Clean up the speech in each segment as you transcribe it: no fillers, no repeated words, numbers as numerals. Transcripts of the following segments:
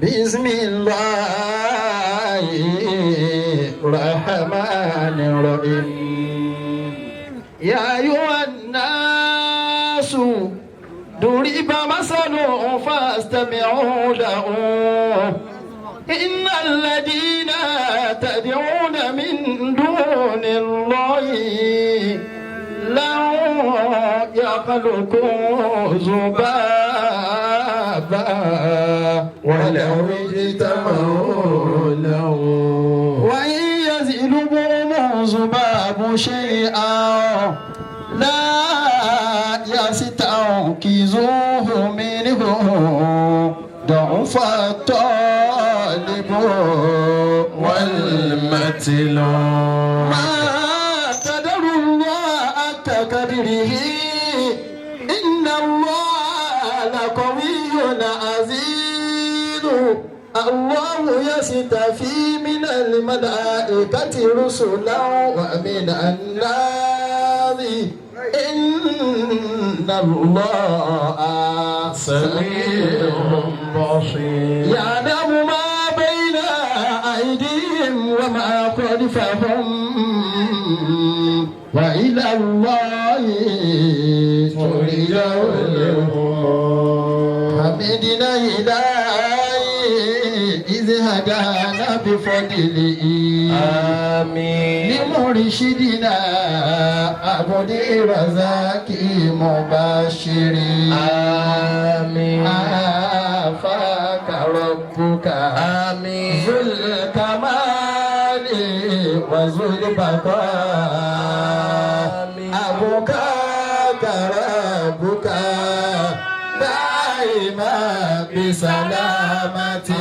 بسم الله الرحمن الرحيم يا أيها الناس ضرب مثل فاستمعوا له إن الذين تدعون من دون الله لن يخلقوا ذبابا ولو اجتمعوا له وإن يزلبهم ذباب شيئا لا يستنقذوه منه ضعف الطالب والمطلوب ما قدر الله كقدره إن الله لقوي عزيز الله يستفي من الملائكة رسلا ومن الناس إن الله سميع بصير يعلم ما بين أيديهم وما خلفهم وإلى الله ترجع الأمور حمدنا إلهي إذ هدانا بفضله آمين لمرشدنا عبد الرزاق مبشر آمين عافاك ربك آمين ذو الكمال وذو البقاء أبوكاك ربك دائما بسلامتي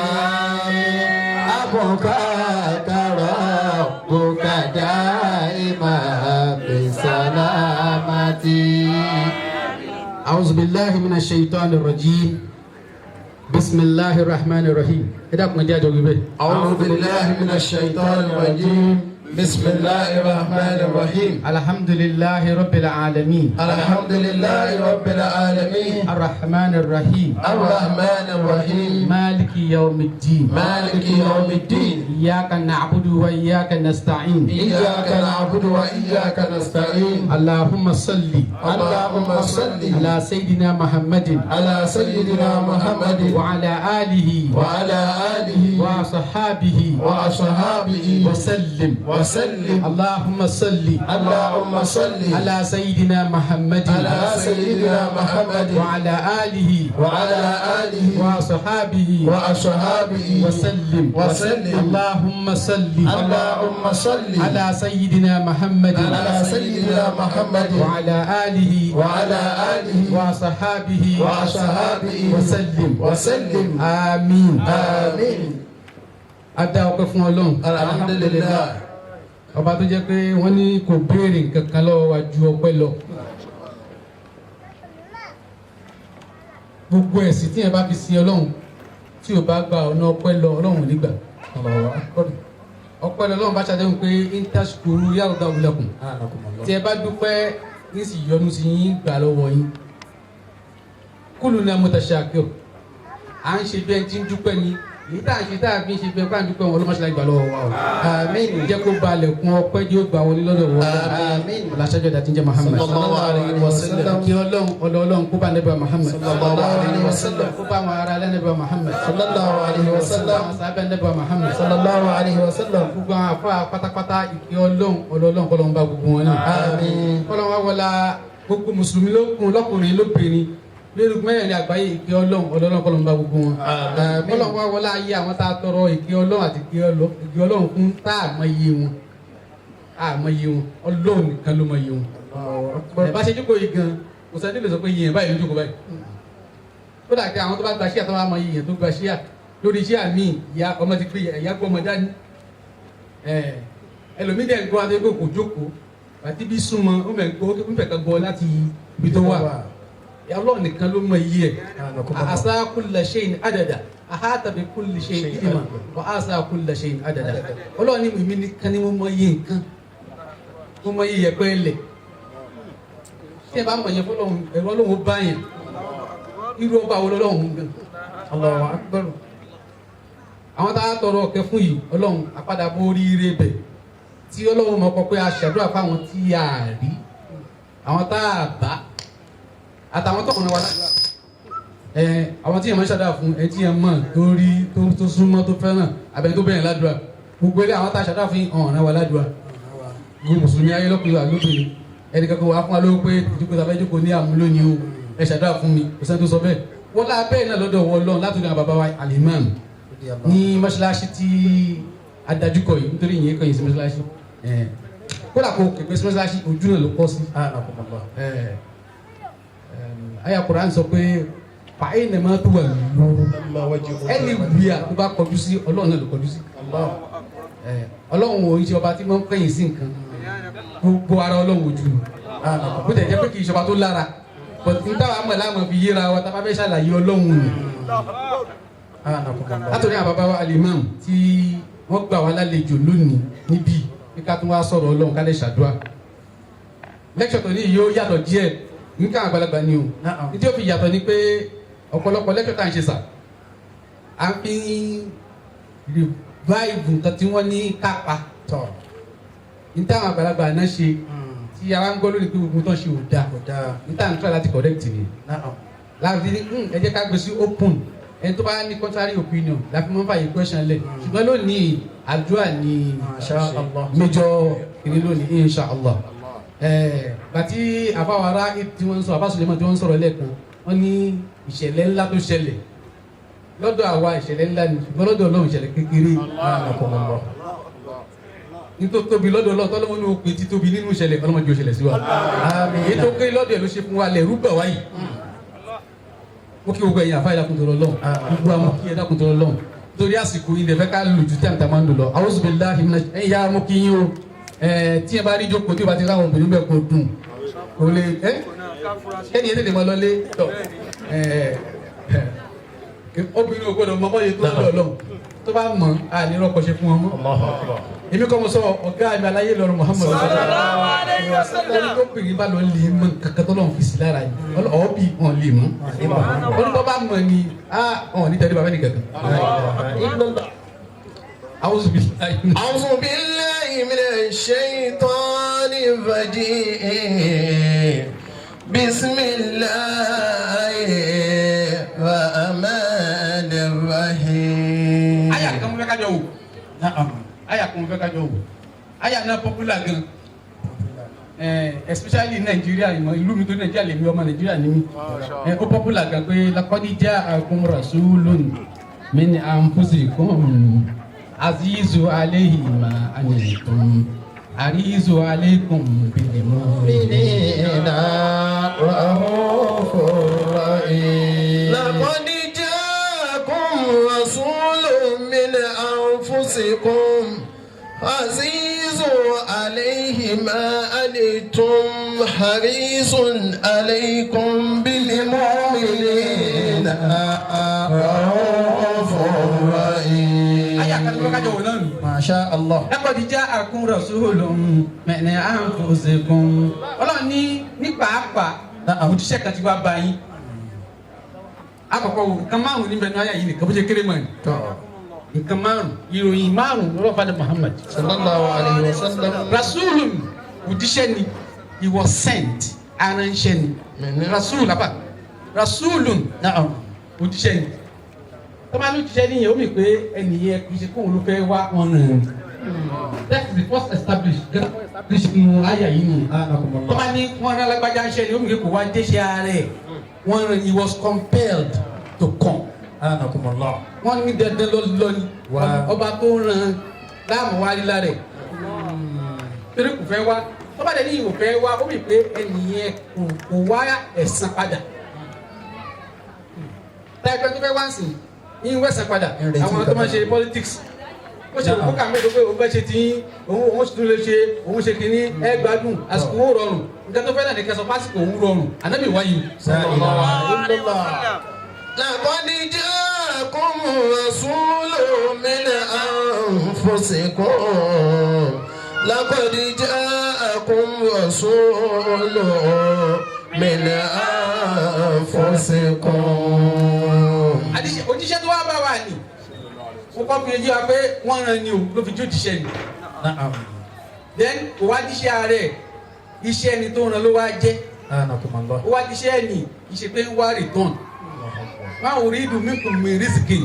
أبوكاك ربك دائما بسلامتي أعوذ بالله من الشيطان الرجيم بسم الله الرحمن الرحيم أعوذ بالله من الشيطان الرجيم بسم الله الرحمن الرحيم الحمد لله رب العالمين الحمد لله رب العالمين الرحمن الرحيم الرحمن الرحيم مالك يوم الدين مالك يوم الدين إياك نعبد وإياك نستعين إياك نعبد وإياك نستعين اللهم صل اللهم صل على سيدنا محمد على سيدنا محمد وعلى آله وعلى آله وصحابه وأصحابه وسلم وسلم اللهم صل اللهم صل على سيدنا محمد على سيدنا محمد وعلى آله وعلى آله وصحابه وأصحابه وسلم وسلم اللهم صل اللهم صل على سيدنا محمد على سيدنا محمد وعلى آله وعلى آله وصحابه وأصحابه وسلم وسلم آمين آمين adá ọpẹ́ fún Ọlọ́run alhamdulillah ọba tó jẹ́ pé wọ́n ní kò béèrè nǹkan kan lọ́wọ́ wa ju ọpẹ́ lọ gbogbo ẹ̀sìn tí yẹn bá fi sin Ọlọ́run tí o bá gba ọ̀nà ọpẹ́ lọ Ọlọ́run ò ní gbà ọpẹ́ lọ Ọlọ́run bá ṣàdéhùn pé intashkuru yardahu lakum tí ẹ bá dúpẹ́ ní sì yọ́nú sí yín gbà lọ́wọ́ yín kuluna mutashakir à ń ṣe bí ẹni tí ń dúpẹ́ ni èyí tá à ń ṣe tá a fi ń ṣe bí ẹni tí ń dúpẹ́ wọn ló má ṣe láì gbà lọ́wọ́ wa o àmín jẹ́ kó balẹ̀ kún ọpẹ́ yóò gbà wọlé lọ́dọ̀ wọn àmín ọ̀làṣẹ́jọ́ dàtí ń jẹ́ Muhammad sallallahu alaihi wasallam kí Ọlọ́run kó bá nẹ́bà Muhammad sallallahu alaihi wasallam kó bá àwọn ará alẹ́ nẹ́bà Muhammad sallallahu alaihi wasallam àwọn sábẹ́ nẹ́bà Muhammad sallallahu alaihi wasallam gbogbo àwọn afọ pátápátá ìkẹ́ Ọlọ́run kọ́lọ́run bá gbogbo wọn náà àmín kọ́lọ́run wá wọlá gbogbo mùsùlùmí lọ́kùnrin lóbìnrin lórí mẹ́rin àgbáyé ìkẹ́ Ọlọ́run kọ́lọ́run bá gbogbo wọn kọ́lọ́run wá wọlá ayé àwọn tá a tọrọ ìkẹ́ Ọlọ́run àti ìkẹ́ Ọlọ́run fún tá a mọ iye wọn Ọlọ́run nìkan ló mọ iye wọn ẹ̀ bá ṣe jókòó yìí gan kò sẹ́ni lè sọ pé yìnyín báyìí ló jókòó báyìí ó dà kí àwọn tó bá gba ṣíà tó bá mọ yìnyín tó gba ṣíà lórí ṣíà míì ìyá ọmọ ti pé ìyá gbọ́ ọmọ dání ẹlòmídẹ̀ gbọ́ adé kò jókòó àti bí súnmọ́ ó mẹ́ kan gbọ́ láti ibi tó wà Ọlọ́run nìkan ló mọ iye ẹ̀ àṣà kulla shay'in adada ahata bi kulli shay'in ilma wa asa kulla shay'in adada Ọlọ́run ní mímí nìkan ni mo mọ iye nǹkan mo mọ iye ẹ̀pẹ́ lẹ̀ tí ẹ bá mọ̀ yẹn fọlọ́run ẹ̀rọ Ọlọ́run bá yẹn irú ọba wo lọ́lọ́run gan Allahu akbar àwọn tá a tọrọ ọ̀kẹ́ fún yìí ọlọ́run apádàbọ̀ oríire bẹ̀ tí ọlọ́run mọ̀ kọ́ pé a ṣàdúrà fáwọn tí a rí àwọn tá a bá àtàwọn tó kàn wá ládùúrà àwọn tí yẹn máa ń ṣàdúrà fún ẹ tí yẹn mọ̀ tó rí tó súnmọ́ tó fẹ́ràn abẹ́ni tó bẹ̀rẹ̀ ládùúrà gbogbo ilé àwọn tá a ṣàdúrà fún ọ̀hún wa ládùúrà gbogbo mùsùlùmí ayé lọ́kùnrin àlóbìnrin ẹnì kankan wà fún wa lówó pé ìjókòó tàbí ìjókòó ní àmúlòní o ẹ ṣàdúrà fún mi kò sẹ́ni tó sọ bẹ́ẹ̀ wọ́n lá bẹ́ẹ̀ náà lọ́dọ̀ wọ́n lọ́n látòrí àwọn bàbá wa alimam ní mọ́ṣáláṣí tí adájúkọ yìí nítorí ìyẹn kàn yìí sí mọ́ṣáláṣí kódà kó kẹ̀kẹ́ sí mọ́ṣáláṣí ojú náà ló kọ́ sí. àyá Kùránì sọ pé fàáyé nà máa tó wà lóru ẹni wíyà tó bá kọjú sí ọlọ́run náà ló kọjú sí. ọlọ́run ò ń ṣe ọba tí wọ́n ń kẹ́yìn sí nǹkan gbogbo ara ọlọ́run ojú bó tẹ̀ jẹ́ pé kì í ṣọba tó lára bọ̀dé táwa mọ̀ láwọn fi yéra wa tá a bá fẹ́ ṣàlàyé ọlọ́run ni. látòrí àwọn bàbá wa alimam tí wọ́n gbà wá lálejò lónìí níbí kí ká tún wá sọ̀rọ̀ ọlọ́run ká lè ṣàdúrà. lẹ́kṣọ̀ tó ní yóò yàtọ̀ díẹ̀ nǹkan àgbàlagbà ni o ní tí ó fi yàtọ̀ ni pé ọ̀pọ̀lọpọ̀ lẹ́kṣọ̀ tá à ń ṣe sà à ń fi revive nǹkan tí wọ́n ní kápá tọ̀ ní táwọn àgbàlagbà náà ṣe tí ara ń gbọ́ lórí pé gbogbo tó ń ṣe ò dáa ní táwọn ń tọ́ láti correct ni láti ní ẹ jẹ́ ká gbé sí open ẹni tó bá ní contrary opinion láti mọ́ fàyè question lẹ̀ ṣùgbọ́n lónìí àdúrà ní major kìíní lónìí inshallah bàtí àbáwárá tí wọ́n ń sọ àbásùlẹ̀mọ̀ tí wọ́n ń sọ̀rọ̀ lẹ́ẹ̀kan wọ́n ní ìṣẹ̀lẹ̀ ńlá tó ṣẹlẹ̀ lọ́dọ̀ àwa ìṣẹ̀lẹ̀ ńlá ni ṣùgbọ́n lọ́dọ̀ Ọlọ́run ìṣẹ̀lẹ̀ kékeré nítorí tóbi lọ́dọ̀ Ọlọ́run tọ́lọ́mọ́ ní òpin tí tóbi nínú ìṣẹ̀lẹ̀ ọlọ́mọdé òṣẹlẹ̀ sí wa èyí tó kéré lọ́dọ̀ ẹ̀ ló ṣe fún wa lẹ̀rú bà wáyìí ó kí gbogbo ẹ̀yìn àfáà ìdákùn tó lọ lọ́hùn gbogbo àwọn kí ẹ̀dákùn tó lọ lọ́hùn torí àsìkò yìí lẹ́fẹ́ ká lù ju tí àǹtà máa ń lò lọ a'udhu billahi minash ẹ̀yìn yára mú kí yín o tí ẹ bá rí jókòó tí o bá ti ráwọn obìnrin bẹ́ẹ̀ kó dùn kò lè kẹ́ni yẹn tètè máa lọlé tọ̀ obìnrin ò gbọ́dọ̀ mọ bọ́yẹ tó lọ lọ́hùn tó bá mọ̀ á ní rọ́pò ṣe fún ọmọ èmi kọ́ mo sọ ọ̀gá mi aláyé lọ́rùn Muhammad sallallahu alaihi wasallam tó pèrè bá lọ lè mọ kankan tó lọ́n fi sí lára yìí ọ̀ọ́bì wọn lè mọ́ olùkọ́ bá mọ̀ ni ọ̀ ní tẹ̀lé bàbá ní kankan. A'udhu billahi minash shaitanir rajim bismillahir rahmanir rahim. Aya kan mo fẹ́ ká jọ wò. Aya kan mo fẹ́ ká jọ wò. Aya náà popular gan. Especially Nigeria ìlú mi tó Nigeria lè mi ọmọ Nigeria ni mi. Ó popular gan pé laqad ja'akum rasulun min anfusikum azizu alayhi ma anittum harizu alaykum bil mu'minina ra'ufur rahim. Laqad ja'akum rasulun min anfusikum azizu alayhi ma anittum harisun alaykum bil mu'minina ra'ufur rahim. Masha Allah. Laqad ja'akum rasulun min anfusikum. Ọlọ́run ní pàápàá òjíṣẹ́ kan tí wàá bá yín. Àkọ́kọ́ nǹkan márùn-ún níbẹ̀ ní ayé yìí nìkan bó ṣe kéré mọ́ ni. Nǹkan márùn-ún ìròyìn márùn-ún lọ́wọ́ fàdé Muhammad sallallahu alayhi wa sallam. Rasulun òjíṣẹ́ ni he was sent aránṣẹ́ ni. Rasul apa Rasulun òjíṣẹ́ ni. Tọ́ba ló jíṣẹ́ níyẹn ó mì pé ẹnìyẹn kì í ṣe kóun ló fẹ́ wá ọ̀nà. That is the first established nínú àyà yìí nù. Tọ́ba ní wọ́n rán alágbájá ń ṣe ni ó mì pé kò wá déṣẹ́ ara ẹ̀. He was compelled to come. Wọ́n ní dandan lọ ní ọba tó ràn láàmú wá lílá rẹ̀. Torí kò fẹ́ wá. Tọ́ba dẹ̀ ní ìwò fẹ́ wá ó mì pé ẹnìyẹn kò wá ẹ̀san padà. Táyà tó fẹ́ wá sí yín wẹ̀sán padà àwọn tó máa ṣe politics ó ṣe kókà mẹ́tò pé òun fẹ́ ṣe tí òun tún lè ṣe òun ṣe kínní ẹ gbádùn àsìkò ó rọrùn nǹkan tó fẹ́ náà ní kẹsàn pásìkò òun rọrùn ànábì wáyé. Laqad ja'akum rasulun min anfusikum. Laqad ja'akum rasulun min anfusikum. Òjíṣẹ́ tó wá bá wa ni ó kọ́ fi yé wa pé wọ́n rán ni o ló fi jó jíṣẹ́ ni. Na'am. then kò wá jíṣẹ́ ààrẹ iṣẹ́ ni tó ràn ló wá jẹ́ Anakumullah. ó wá jíṣẹ́ ni ìṣe pé ń wá return máa ò rí ìdùn mí kò mí rìsíkì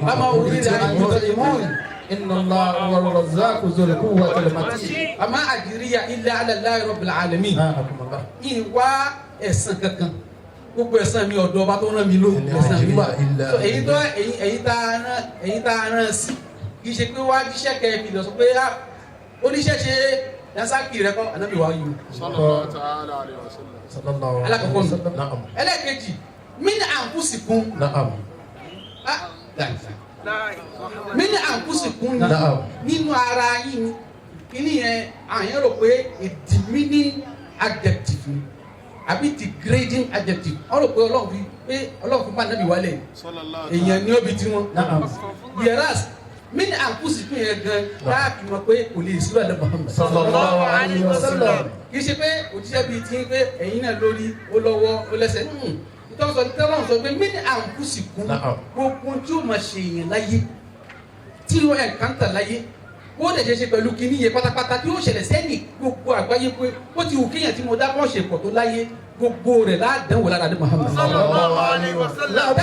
máa ò rí ìdùn Inna Allah huwa ar-razzaqu dhul quwwati al-matin. àmọ́ àjíríyà illa ala Allahi rabbil alamin Anakumullah. ìwá ẹ̀san kankan gbogbo ẹ̀san mi ọ̀dọ̀ ọba tó rán mi ló ẹ̀san mi wà so èyí tá a rán sí kì í ṣe pé wá jíṣẹ́ kẹ́ẹ̀fì lọ sọ pé oníṣẹ́ ṣe dasaki rẹ kọ́ ànábì wa yìí sallallahu ta'ala alayhi wa sallam. Sallallahu alaihi alákọ̀ọ́kọ́ mi wasallam. Na'am. ẹlẹ́ẹ̀kejì min anfusikum Na'am. min anfusikum Na'am. nínú ara yín ni kíní yẹn àyàn rò pé a demeaning adjective ni àbí degrading adjective wọ́n rò pé ọlọ́run fi bá ànábì wálẹ̀ sallallahu èèyàn ní òbí tiwọn Na'am. whereas min anfusikum yẹn gan láàfin mọ̀ pé kò lè sílẹ̀ lẹ́ Muhammad Sallallahu alaihi wasallam. kì í ṣe pé òjíṣẹ́ bíi ti ń pé ẹ̀yin náà lórí ó lọ́wọ́ ó lẹ́sẹ̀ ìtọ́sọ tẹ́lọ̀ sọ pé min anfusikum gbogbo tí ó máa ṣe èèyàn láyé tí ó ẹ̀kántà láyé ó lè ṣe pẹ̀lú kíní yẹn pátápátá tí ó ṣẹlẹ̀ sẹ́ni gbogbo àgbáyé pé ó ti wù kéèyàn tí mo dá bọ́ ṣe pọ̀ tó láyé gbogbo rẹ̀ ládánwò lára ní Muhammad. sallallahu alayhi wa sallam.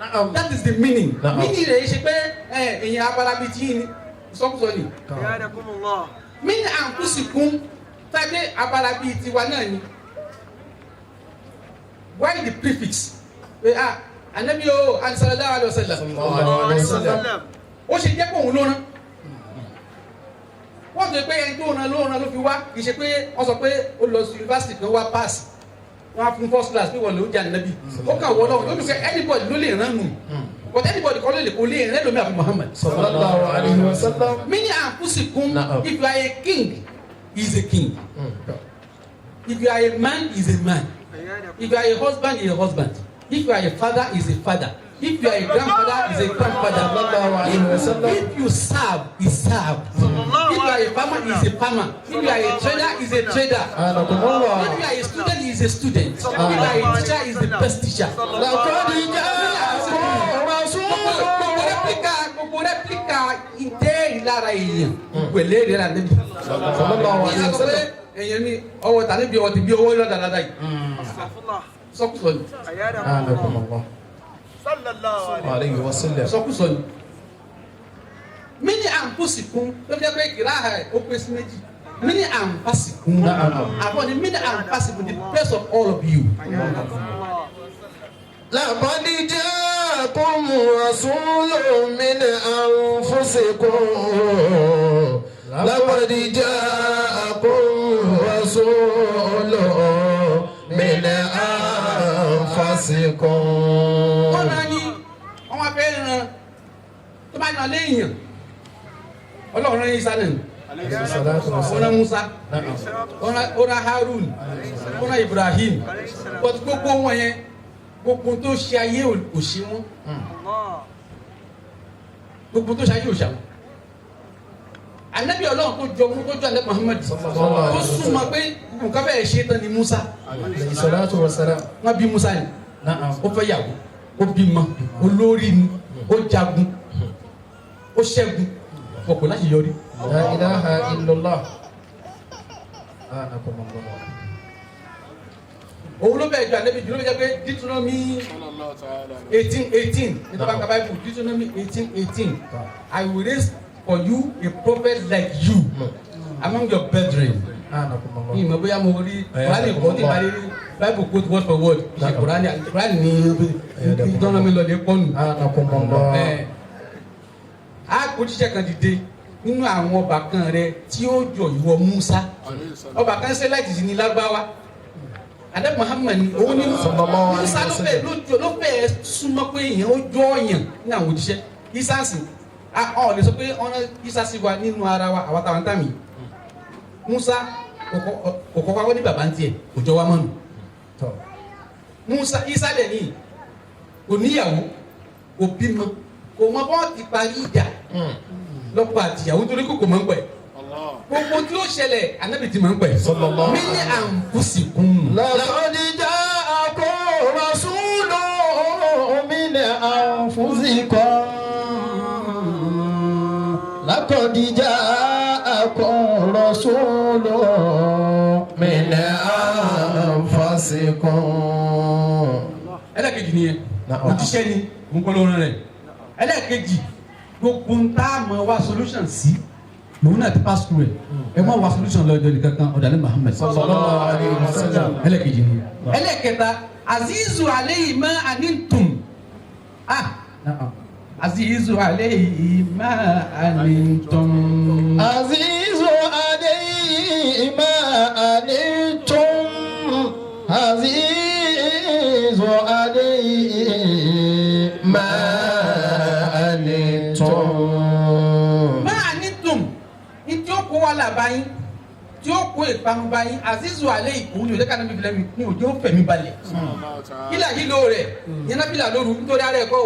Na'am. That is the meaning. Na'am. Meaning rẹ̀ ṣe pé èèyàn abala bíi tí ní sọ́kùsọ ni. Min anfusikum tàbí abala bíi tiwa náà ni. Why the prefix? Pé Ànábì sallallahu alaihi wasallam. Sallallahu alaihi wasallam. Ó ṣe jẹ́ pé òun ló rán. Wọ́n sọ pé ẹni tó rán ló fi wá kì í ṣe pé wọ́n sọ pé ó lọ sí yunifásitì kan wá pass. Wọ́n á fún first class pé wọ́n ló jẹ́ Ànábì. Ó kà wọ́n lọ́wọ́ lórí pé anybody ló lè rán nù. But anybody kọ́ ló lè rán lómi àbí Muhammad. Sallallahu alaihi wasallam. Min anfusikum, Na'am. if you are a king, he is a king. If you are a man, he is a man. If you are a husband, he is a husband. If you are a father, he is a father. If you are a grandfather, he is a grandfather. Sallallahu alaihi wasallam. If you serve, he serves. If you are a farmer, he is a farmer. If you are a trader, he is a trader. Anakumullah. If you are a student, he is a student. If you are a teacher, he is the best teacher. Gbogbo rẹ́píkà ìdé ìlara èèyàn gbèlè rẹ̀ là níbi. Sallallahu alaihi wasallam. Èèyàn ní ọwọ́ tà níbi ọwọ́ ti bí owó lọ́dà dáadáa yìí. Sọ́kùsọ ni. Anakumullah. Alaihi wasallam. Sọ́kùsọ ni. Min anfusikum ló fi jẹ́ pé kìlá ẹ̀ ó pé sí méjì. Min anfusikum. Àbọ̀ ni min anfusikum the best of all of you. لقد جاءكم رسول من أنفسكم لقد جاءكم رسول من أنفسكم. Wọ́n náà ní wọ́n fẹ́ ran tó bá yàn léèyàn. Ọlọ́run rán Isa náà. Ó rán Musa. Ó rán Harun. Ó rán Ibrahim. But gbogbo wọn yẹn gbogbo tó ṣe ayé ò ṣe wọn. Gbogbo tó ṣe ayé ò ṣe wọn. Ànábì Ọlọ́run tó jọ wọn tó jọ Ànábì Muhammad. Ó súnmọ́ pé nǹkan bẹ́ẹ̀ ṣe tán ni Musa. Salatu wa salam. Wọ́n bí Musa ni. Ó fẹ́ yàwó. Ó bímọ. Olórí ni. Ó jagun. Ó ṣẹ́gun. Ọ̀pọ̀ láti yọrí. La ilaha illallah. Anakumullah. Òun ló bẹ̀rẹ̀ ju Ànábì jù ló fi jẹ́ pé Deuteronomy sallallahu ta'ala. 18:18 in the back of the Bible, Deuteronomy 18:18. I will raise for you a prophet like you among your brethren. Anakumullah. Ìmọ̀ bóyá mo rí Kùránì kọ́ tí ìbáraẹni Bible quote word for word. Ṣé Kùránì ní Deuteronomy lọ lè pọ́nù. Anakumullah. A kò jíṣẹ́ kan dìde nínú àwọn ọba kan rẹ tí ó jọ ìwọ Musa. Ọba kan ṣe láti sí ní Lágbáwá. Ànábì Muhammad ni òun ní Musa ló fẹ́ súnmọ́ pé èèyàn ó jọ ọ̀yàn ní àwọn òjíṣẹ́ Isa sì ọ̀ lè sọ pé ọ̀nà Isa sì wà nínú ara wa àwọn táwọn tàmí Musa kò kọ́kọ́ wọ́n ní bàbá ń tiẹ̀ kò jọ wá mọ́nu Musa Isa dẹ̀ ní kò níyàwó kò bímọ kò mọ bọ́ọ̀ ti parí ìjà lọ́pọ̀ àtìyàwó torí kò mọ̀ ń pẹ̀ gbogbo tí ó ṣẹlẹ̀ Ànábì ti máa ń pẹ̀. Sallallahu Min anfusikum. لقد جاءكم رسول من أنفسكم لقد جاءكم رسول من أنفسكم. ẹlẹ́kejì nìyẹn òjíṣẹ́ ni nkọlọ́run rẹ̀. ẹlẹ́kejì gbogbo ń tá a mọ̀ wá solution sí lòun náà ti pass through ẹ̀ ẹ má wá solution lọ́jọ́ nìkan kan ọ̀dàlẹ́ Muhammad sallallahu alayhi wa sallam. ẹlẹ́kejì nìyẹn. ẹlẹ́kẹta azizu alayhi ma anittum azizu alayhi ma anittum. عزيز عليه ما أنتم عزيز عليه ما أنتم. máa ní dùn ní tí ó kó wà lábáyín tí ó kó ìparun báyín azizu alẹ́ ìkún ní òjẹ́ká náà bíbélì mi ní òjò fẹ̀mí balẹ̀. kílà yìí ló rẹ̀ yẹn náà bílà lóru nítorí ara ẹ̀ kọ́ o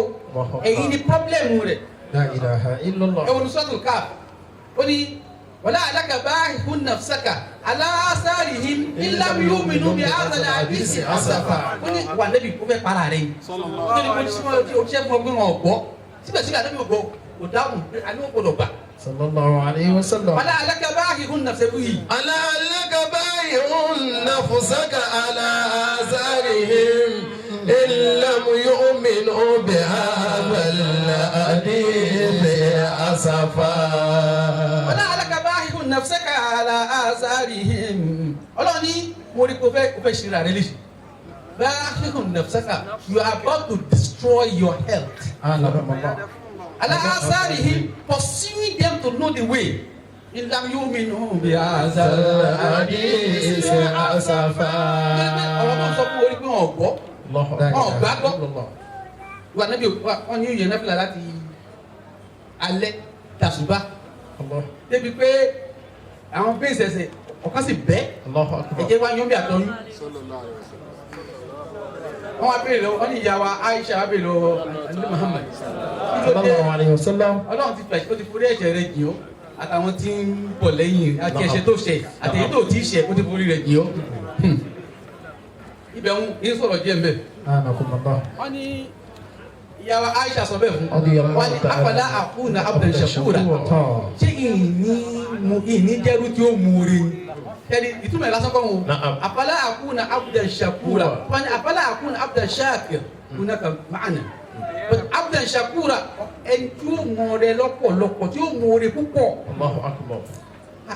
èyí ni pọ́blẹ́mù rẹ̀. لا إله إلا الله. ẹ̀wọ̀n sọ́tù káà ó ní wàlá alákàbá ìkún nàfṣàkà aláṣàrìhìn ìlàmì yóò bí àzàlẹ̀ àbísí àṣàfà ó ní wà lẹ́bi kó fẹ́ para rẹ̀ yìí. nítorí mo ti sọ òṣìṣẹ́ fún ọgbẹ́ wọn ọ̀gbọ́ síbẹ̀síbẹ̀ àdébí ògbọ́ kò dáhùn àní ó gbọdọ̀ gbà. صلى الله عليه وسلم. wàlá alákàbá ìkún nàfṣàkà yìí. ألا لك بايع نفسك على آثارهم إن لم يؤمنوا بهذا الحديث أسفا. wàlá alákàbá ìkún nàfṣàkà àlà àzàrìhìn. ọlọ́run ní mo rí kó fẹ́ ṣe rẹ̀ léṣe. báyìí nàfṣàkà you are about to destroy your health. àlà àzàrìhìn pursuing them to know the way. ìlàm yóò mi nù bí àzàrìhìn. الحديث أسفا. ọ̀rọ̀ tó sọ fún orí pé wọ́n gbọ́ wà níbi wọ́n ní yẹn náà láti alẹ́ tàṣùbà débi pé àwọn bẹ́ẹ̀ sẹ̀sẹ̀ ọ̀kan sì bẹ́ ẹ̀jẹ̀ wá yọ́n bí àtọ́yún wọ́n wá bèèrè lọ́wọ́ wọ́n ní ìyá wa Aisha wá bèèrè lọ́wọ́ alẹ́ Muhammad sallallahu alayhi wa sallam. Ọlọ́run ti fẹ̀ ó ti forí ẹ̀ṣẹ̀ rẹ̀ jìn ọ́ àtàwọn tí ń bọ̀ lẹ́yìn àti ẹ̀ṣẹ̀ tó ṣẹ̀ àti èyí tó ti ṣẹ̀ ó ti forí rẹ̀ jìn ọ́ ibẹ̀ ń sọ̀rọ̀ díẹ̀ mbẹ́. wọ́n ní ìyá wa Aisha sọ bẹ́ẹ̀ fún wọ́n ní afala akuna abdan shakura ṣé ìní jẹ́rú tí ó mú orí ni ẹni ìtumọ̀ ìlàsán kọ́ wọn afala akuna abdan shakura wọ́n ní afala akuna abdan shakir hunaka ma'ana abdan shakura ẹni tí ó mú ọrẹ lọ́pọ̀lọpọ̀ tí ó mú orí púpọ̀.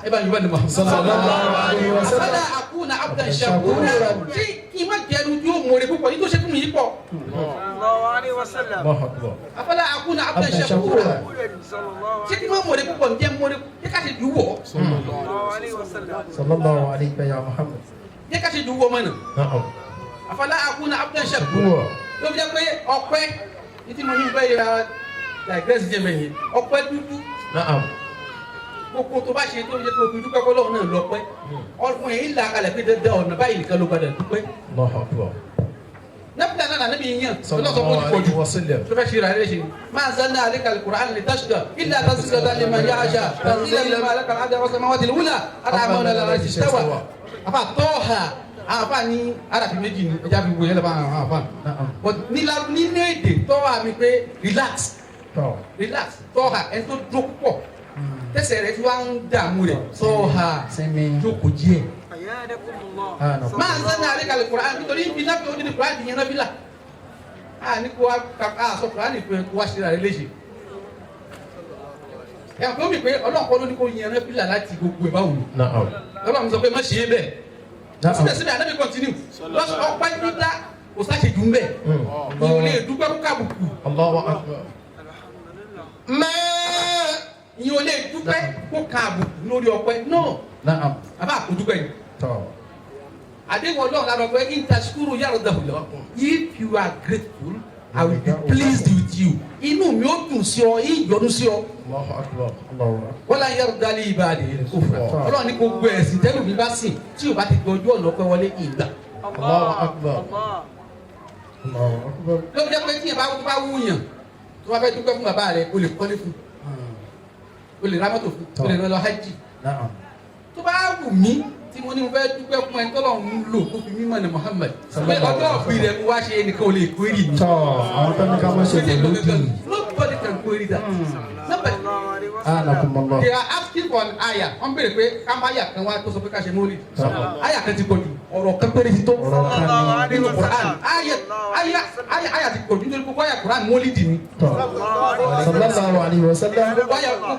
ẹ bá yín bá ní ma. sallallahu alayhi wa sallam. afala akuna abdan shakura ṣé kí n má jẹ́rú tí ó mú orí púpọ̀ yìí tó ṣe fún mi yìí pọ̀. afala akuna abdan shakura ṣé kí n má mú orí púpọ̀ njẹ́ mú orí jẹ́ ká ṣe dùn wọ̀. sallallahu alayhi ya Muhammad. jẹ́ ká ṣe dùn wọ̀ mọ́nà. afala akuna abdan shakura ló fi jẹ́ pé ọpẹ́ ní tí mo ní bẹ́ẹ̀ yà digress jẹ́ mẹ́yìn ọpẹ́ dúdú. gbogbo tó bá ṣe tó yẹ kó o fi dúpẹ́ kọ́ lọ́wọ́ náà lọ́pẹ́ ọkùnrin yìí là kalẹ̀ pé dandan ọ̀nà báyìí nìkan ló gbọdọ̀ dúpẹ́. nabila nana ne b'i yan ọlọ́sọ̀ kò ní kojú tó fẹ́ ṣe ra ẹ̀ ṣe máa zanna ale kàlẹ́ Qur'an lè tashqa illa tasirata liman yasha tasira liman alaka ada wa samawati al-ula alama ọ̀nà lára ti tẹ́wà afa tọ́ha afa ní arabi méjì ní ẹja fi wo yẹlẹ bá àwọn afa nínú èdè tọ́ha mi pé relax tọ́ha ẹni tó dúró púpọ̀ tẹsẹ̀ rẹ̀ tí wàá ń dààmú rẹ̀ tọ́ha jókòó díẹ̀. máa ń sẹ́ni àlẹ́ kalẹ̀ Qur'an nítorí ibi náà fi ojú ni Qur'an ti yẹn náà fi là á ní kó wá sọ Qur'an ní pé kó wá ṣe ra rẹ̀ léṣe. ẹ̀ kó mi pé ọlọ́pàá ló ní kó yẹn náà fi là láti gbogbo ẹ̀ báwo ni. ọlọ́run sọ pé má ṣe é bẹ́ẹ̀ síbẹ̀síbẹ̀ ànábì continue lọ́sọ̀ ọ̀pá dídá kò sáṣejù ń bẹ̀ ìwòlè dúpẹ́ kó kábùkù. ìyẹn ò lè dúpẹ́ kó kan àbùkù lórí ọpẹ́ náà àbá kò dúpẹ́ yìí. àdéhùn ọlọ́run lára ọpẹ́ in tashkuru yardahu lakum if you are grateful I will be pleased with you inú mi ó dùn sí ọ ìyọnu sí ọ. wala yarda li ibadihi al-kufra ọlọ́run ní gbogbo ẹ̀sìn tẹ́lẹ̀ mi bá sìn tí o bá ti gbọ́ ojú ọ̀nà ọpẹ́ wọlé ìgbà. ló fi jẹ́ pé tí yẹn bá wúyàn tó bá fẹ́ dúpẹ́ fún bàbá rẹ̀ o lè kọ́lé fún o lè ra mọ́tò fún o lè lọ hajj tó tó bá wù mí tí mo ní mo fẹ́ dúpẹ́ fún ẹni tọ́lọ̀ ń lò tó fi mímọ́ ní Muhammad pé ọjọ́ òbí rẹ̀ mo wá ṣe ẹnìkan ò lè query mi. tọ́ àwọn tó ní ká mọ́ ṣe mọ̀lúdì. Nobody can query that. Nobody. Anakumullah. They are asking for an ayah. Wọ́n béèrè pé ká má yà kan wá tó sọ pé ká ṣe mọ́lì. Ayah kan ti pọ̀ jù ọ̀rọ̀ kan péré ti tó. Nínú Quran ayah ti pọ̀ jù nítorí gbogbo ayah Quran mọ́lì dì ní. Sallallahu alaihi wasallam. Gbogbo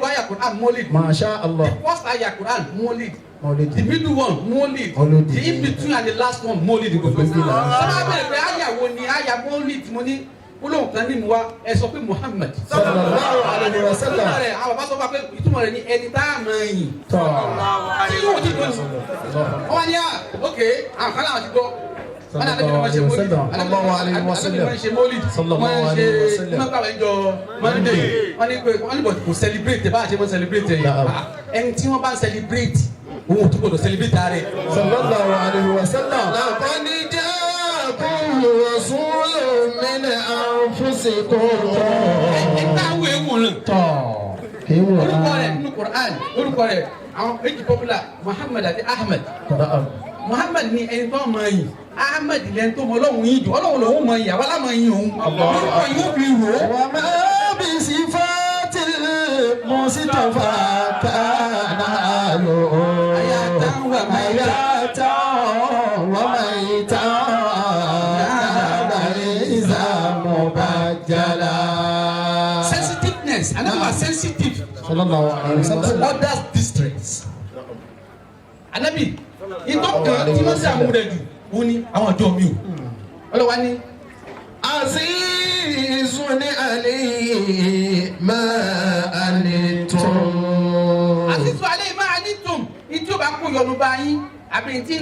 ayah Quran mọ́lì. Masha Allah. The first ayah Quran mọ́lì. Maulidi. The middle one mọ́lì. Maulidi. The in between and the last one mọ́lì di gbogbo. Sábà béèrè pé ayah wo ni ayah mọ́lì tí mo ní olóhùn kan ní mu wa ẹ sọ pé Muhammad. Sallallahu alaihi wasallam. ìtumọ̀ rẹ̀ àwọn bàbá sọ fún wa pé ìtumọ̀ rẹ̀ ni ẹni tá a máa yìn. tọ́ tí yóò ti tó ni. wọ́n wá ní à ok àwọn kan láwọn ti gbọ́. wọ́n ní àdébìnrin wọn ṣe mọ́lì. Sallallahu alaihi wasallam. àdébìnrin wọn ṣe mọ́lì. Sallallahu alaihi wasallam. wọ́n kàwé jọ mọ́lìdè. wọ́n ní pé wọ́n ní bọ̀ kò celebrate bá a ṣe mọ́ celebrate yẹn. ẹni tí wọ́n bá ń celebrate òun ò tún gbọdọ̀ celebrate rẹ̀. Sallallahu alaihi wasallam. Rasulun min anfusikum. táwọn ewu náà. tọ́ kéwòn náà. orúkọ rẹ̀ nínú Quran orúkọ rẹ̀ àwọn méjì popular Muhammad àti Ahmed. Muhammad ni ẹni tó máa yìn Ahmed lẹni tó mọ Ọlọ́run yìí jù Ọlọ́run lòun máa yìn àwọn aláma yìn òun orúkọ yìí ó fi rò ó. wa ma bi sifatil Mustafa kana lo. ayatan wa maytan sensitiveness anabi wa sensitive Sallallahu alaihi to wasallam. others distress anabi ìtọ́kàn tí wọ́n sàmú rẹ̀ jù wọ́n ní àwọn ọjọ́ mi ò ọlọ́wà ní. Azizun alayhi ma anittum. àṣìṣe alẹ́ yìí máa ní tòun ìtí ò bá kó yọnu bá yín àbí tí ń